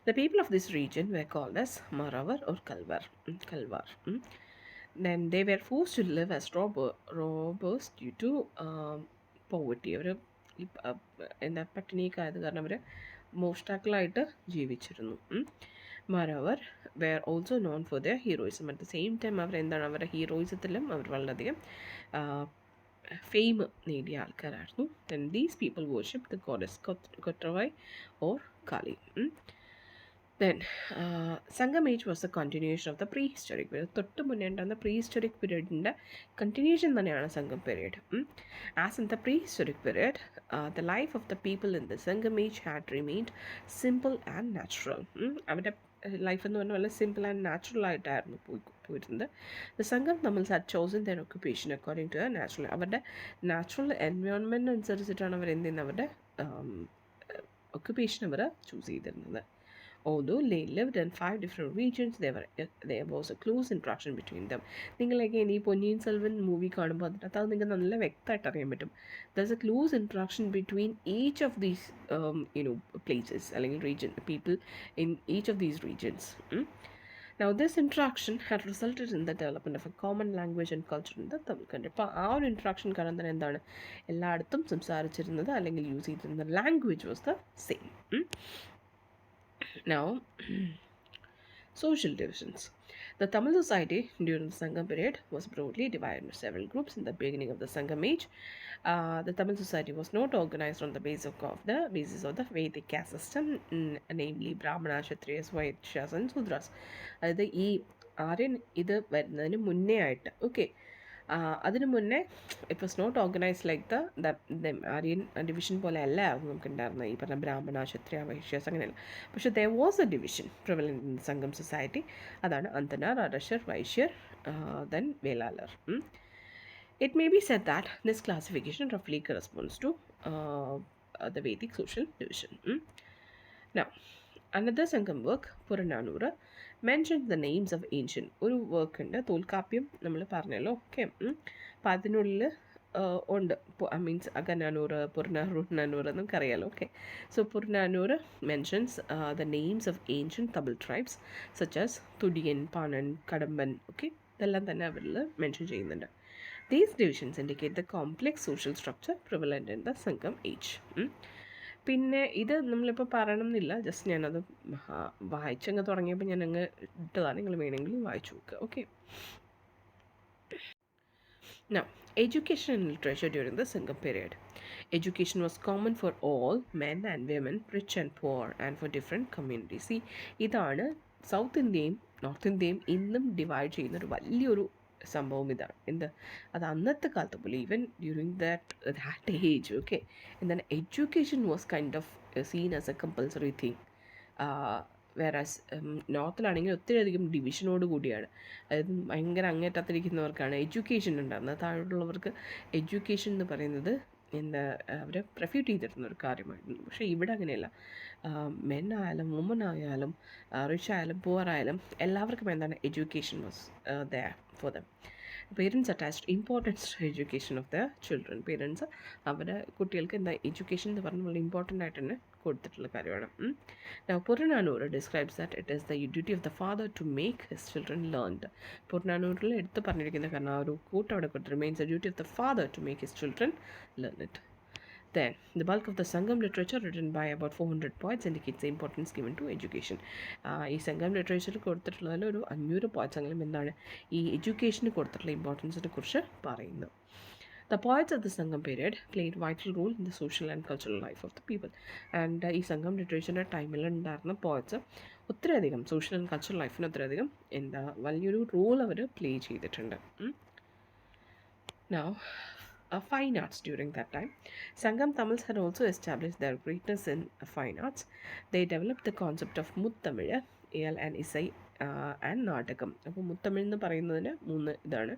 The people of this region were called as Maravar or Kalvar. Then they were forced to live as robbers due to poverty. അവർ എന്താ പട്ടിണിയൊക്കെ ആയത് കാരണം അവർ മോഷ്ടാക്കളായിട്ട് ജീവിച്ചിരുന്നു. Maravar were also known for their heroism. At the same time അവർ എന്താണ്, അവരുടെ ഹീറോയിസത്തിലും അവർ വളരെയധികം ഫെയിം നേടിയ ആൾക്കാരായിരുന്നു. Then these people worship the goddess Kottravai or Kali. Then, Sangam age was the continuation of the prehistoric period. തൊട്ട് മുന്നേ ഉണ്ടാകുന്ന prehistoric periodൻ്റെ continuation തന്നെയാണ് Sangam period. As in the prehistoric period, the life of the people in the Sangam age had remained simple and natural. അവരുടെ ലൈഫ് എന്ന് പറഞ്ഞാൽ വളരെ സിമ്പിൾ ആൻഡ് നാച്ചുറൽ ആയിട്ടായിരുന്നു പോയിരുന്നത്. The Sangam Tamils had chosen their occupation according to natural. അവരുടെ നാച്ചുറൽ എൻവയോൺമെൻറ്റ് അനുസരിച്ചിട്ടാണ് അവർ എന്ത് ചെയ്യുന്നത്, അവരുടെ ഒക്യുപ്പേഷൻ അവർ ചൂസ് ചെയ്തിരുന്നത്. Although they lived in 5 different regions, there was a close interaction between them. നിങ്ങളൊക്കെ ഈ പൊന്നിയിൻ സെൽവൻ മൂവി കാണുമ്പോൾ അതിനകത്ത് അത് നിങ്ങൾക്ക് നല്ല വ്യക്തമായിട്ട് അറിയാൻ പറ്റും. There's a close interaction between each of these places അല്ലെങ്കിൽ region, people in each of these regions. Now, this interaction had resulted in the development of a common language and culture in the Tamil country. ഇപ്പോൾ ആ ഒരു ഇൻട്രാക്ഷൻ കാരണം തന്നെ എന്താണ് എല്ലായിടത്തും സംസാരിച്ചിരുന്നത് അല്ലെങ്കിൽ യൂസ് ചെയ്തിരുന്ന language was the same. Now, social divisions. The Tamil society during the Sangam period was broadly divided into several groups. In the beginning of the Sangam age, the Tamil society was not organized on the basis of the Vedic caste system, namely Brahmana, Kshatriyas, Vaishyas and Sudras. അതായത് ഈ ആര്യൻ ഇത് വരുന്നതിന് മുന്നേ ആയിട്ട് ഓക്കെ അതിനു മുന്നേ it was not organise like the Aryan division പോലെ അല്ലായിരുന്നു നമുക്ക് ഉണ്ടായിരുന്നത് ഈ പറഞ്ഞ ബ്രാഹ്മണ ക്ഷത്രിയ വൈശ്യാസ് അങ്ങനെയല്ല. പക്ഷേ there was A division prevalent in സംഘം സൊസൈറ്റി. അതാണ് അന്തനാർ, അരശർ, വൈശ്യർ, then വേലാലർ. It may be said that this classification roughly corresponds to the Vedic social division. Now, another Sangam work, Purananura, mentions the names of ancient. ഒരു വർക്ക് ഉണ്ട്, തോൽക്കാപ്യം നമ്മൾ പറഞ്ഞല്ലോ. ഓക്കെ, അപ്പം അതിനുള്ളിൽ ഉണ്ട് മീൻസ് അഗനാനൂറ്, പുറനാനൂറ് നമുക്കറിയാലോ. Okay, so Purananuru mentions the names of ancient Tamil tribes such as Thudiyan, Panan, Kadamban. Okay, ഇതെല്ലാം തന്നെ അവരിൽ മെൻഷൻ ചെയ്യുന്നുണ്ട്. These divisions indicate the complex social structure prevalent in the Sangam age. പിന്നെ ഇത് നമ്മളിപ്പോൾ പറയണമെന്നില്ല, ജസ്റ്റ് ഞാനത് വായിച്ചങ്ങ് തുടങ്ങിയപ്പോൾ ഞാൻ അങ്ങ് ഇട്ടതാണ്, നിങ്ങൾ വേണമെങ്കിൽ വായിച്ചു നോക്കുക. Okay, now education and literature during the Sangam period. Education was common for all men and women, rich and poor, and for different communities. See, ഇതാണ് സൗത്ത് ഇന്ത്യയും നോർത്ത് ഇന്ത്യയും ഇന്നും ഡിവൈഡ് ചെയ്യുന്നൊരു വലിയൊരു സംഭവം. ഇതാണ് എന്ത്, അത് അന്നത്തെ കാലത്ത് പോലെ even during that age. Okay, എന്താണ് education was kind of seen as a compulsory thing. Whereas നോർത്തിലാണെങ്കിൽ ഒത്തിരി അധികം ഡിവിഷനോട് കൂടിയാണ്. അതായത് ഭയങ്കര അങ്ങേറ്റത്തിരിക്കുന്നവർക്കാണ് എഡ്യൂക്കേഷൻ ഉണ്ടാകുന്നത്, താഴോട്ടുള്ളവർക്ക് എഡ്യൂക്കേഷൻ എന്ന് പറയുന്നത് എന്താ അവരെ പ്രൊഫ്യൂട്ട് ചെയ്തിരുന്ന ഒരു കാര്യമായിരുന്നു. പക്ഷേ ഇവിടെ അങ്ങനെയല്ല. മെൻ ആയാലും വുമൺ ആയാലും റിച്ച് ആയാലും പുവർ ആയാലും എല്ലാവർക്കും എന്താണ് education was there for them. Parents attached importance to education of the children. Parents അവരുടെ കുട്ടികൾക്ക് എന്താ എഡ്യൂക്കേഷൻ എന്ന് പറഞ്ഞാൽ വളരെ ഇമ്പോർട്ടൻ്റ് ആയിട്ട് തന്നെ കൊടുത്തിട്ടുള്ള കാര്യമാണ്. Now, Purananur describes that it is the duty of the father to make his children learned. പുറനാനൂറിൽ എടുത്ത് പറഞ്ഞിരിക്കുന്ന കാരണം ആ ഒരു കൂട്ട് അവിടെ കൊടുത്ത് remains the duty of the father to make his children learn it. Then, the bulk of the Sangam literature written by about 400 poets indicates the importance given to education. ഈ സംഘം ലിറ്ററേച്ചറിൽ കൊടുത്തിട്ടുള്ളതിൽ ഒരു 500 പോയിറ്റ്സ് എങ്കിലും എന്താണ് ഈ എഡ്യൂക്കേഷന് കൊടുത്തിട്ടുള്ള ഇമ്പോർട്ടൻസിനെ കുറിച്ച് പറയുന്നു. The poets of the Sangam period played vital role in the social and cultural life of the people. And ഈ സംഘം ലിറ്ററേച്ചറിൻ്റെ ടൈമിൽ ഉണ്ടായിരുന്ന പോയറ്റ്സ് ഒത്തിരിയധികം സോഷ്യൽ ആൻഡ് കൾച്ചറൽ ലൈഫിന് ഒത്തിരിയധികം എന്താ വലിയൊരു റോൾ അവർ പ്ലേ ചെയ്തിട്ടുണ്ട്. Now, fine arts during that time. Sangam Tamils had also established their greatness in fine arts. They developed the concept of Muttamil, Iyal and Isai and Nadakam. അപ്പോൾ മുത്തമിഴ് എന്ന് പറയുന്നതിന് 3 ഇതാണ്,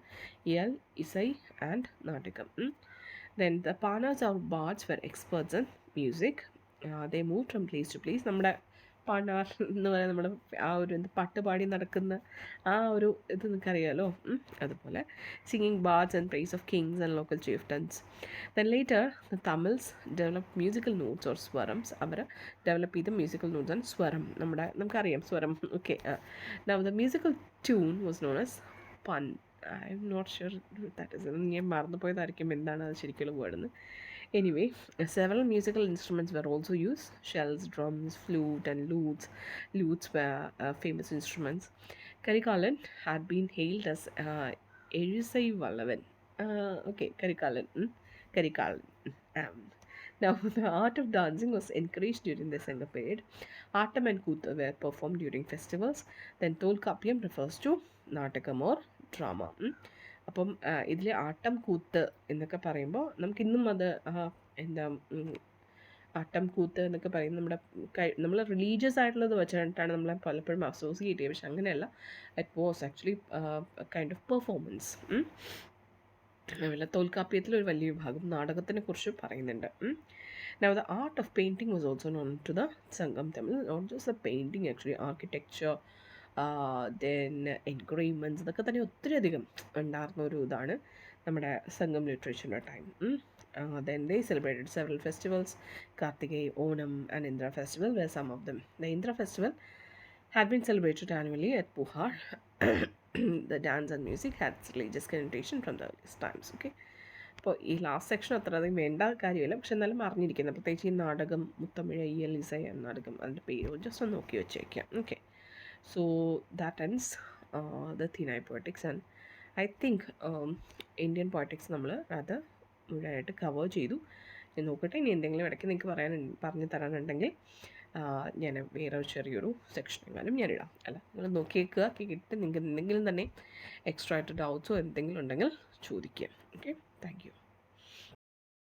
Iyal, Isai and Nadakam. Then the Panas or bards were experts in music. They move from place to place. നമ്മുടെ പാണാർ എന്ന് പറയുന്നത് നമ്മുടെ ആ ഒരു പാട്ട് പാടി നടക്കുന്ന ആ ഒരു ഇത് നിങ്ങൾക്കറിയാലോ. അതുപോലെ singing bards and praise of kings and local chieftains. Then later the Tamils developed musical notes or swarams. അവർ ഡെവലപ്പ് ചെയ്ത മ്യൂസിക്കൽ നോട്ട്സ് ആൻഡ് സ്വരം. നമുക്കറിയാം സ്വരം. Okay, now the musical tune was known as pun. I am not sure that is, ഞാൻ മറന്നുപോയതായിരിക്കും എന്താണ് അത് ശരിക്കുള്ള വേർഡെന്ന്. Anyway, several musical instruments were also used. Shells, drums, flute and lutes. Lutes were famous instruments. Karikalan had been hailed as Erisai Vallavan. Okay, Karikalan. Karikalan. Now, the art of dancing was encouraged during the Sangha period. Attam and Kutha were performed during festivals. Then Tolkappiyam refers to Natakam or drama. അപ്പം ഇതിൽ ആട്ടം കൂത്ത് എന്നൊക്കെ പറയുമ്പോൾ നമുക്കിന്നും അത് എന്താ ആട്ടം കൂത്ത് എന്നൊക്കെ പറയുന്നത് നമ്മൾ റിലീജിയസ് ആയിട്ടുള്ളത് വെച്ചിട്ടാണ് നമ്മളെ പലപ്പോഴും അസോസിയേറ്റ് ചെയ്യുക. പക്ഷെ അങ്ങനെയല്ല, it was actually kind of performance. അതുപോലെ തോൽക്കാപ്യത്തിൽ ഒരു വലിയ വിഭാഗം നാടകത്തിനെ കുറിച്ച് പറയുന്നുണ്ട്. Now, the art of painting was also known to the Sangam Tamil. Not just the painting, actually, architecture, then engravements, ഇതൊക്കെ തന്നെ ഒത്തിരി അധികം ഉണ്ടായിരുന്ന ഒരു ഇതാണ് നമ്മുടെ സംഘം ലിറ്ററേച്ചറിൻ്റെ time. Then they celebrated several festivals. Kartigai, Onam and Indra festival were some of them. The Indra festival had been celebrated annually at Puhar. The dance and music had its religious connotation from the earliest times. Okay. അപ്പോൾ ഈ ലാസ്റ്റ് സെക്ഷൻ അത്ര അധികം വേണ്ട കാര്യമില്ല, പക്ഷെ എന്നാലും അറിഞ്ഞിരിക്കുന്നത്, പ്രത്യേകിച്ച് ഈ നാടകം മുത്തമിഴ ഇ എൽ ഇസൈ എന്ന നാടകം, അതിൻ്റെ പേര് ജസ്റ്റ് ഒന്ന് നോക്കി വെച്ചേക്കാം. Okay, so that ends the Thinai poetics. And I think Indian poetics നമ്മൾ അത് മുഴുവനായിട്ട് കവർ ചെയ്തു. ഞാൻ നോക്കട്ടെ, ഇനി എന്തെങ്കിലും ഇടയ്ക്ക് നിങ്ങൾക്ക് പറഞ്ഞു തരാനുണ്ടെങ്കിൽ ഞാൻ വേറെ ചെറിയൊരു സെക്ഷൻ എങ്ങാനും ഞാനിടാം. അല്ല, നിങ്ങൾ നോക്കിയേക്കുക, കേട്ടിട്ട് നിങ്ങൾക്ക് എന്തെങ്കിലും തന്നെ എക്സ്ട്രാ ആയിട്ട് ഡൗട്ട്സോ എന്തെങ്കിലും ഉണ്ടെങ്കിൽ ചോദിക്കുക. Okay, thank you.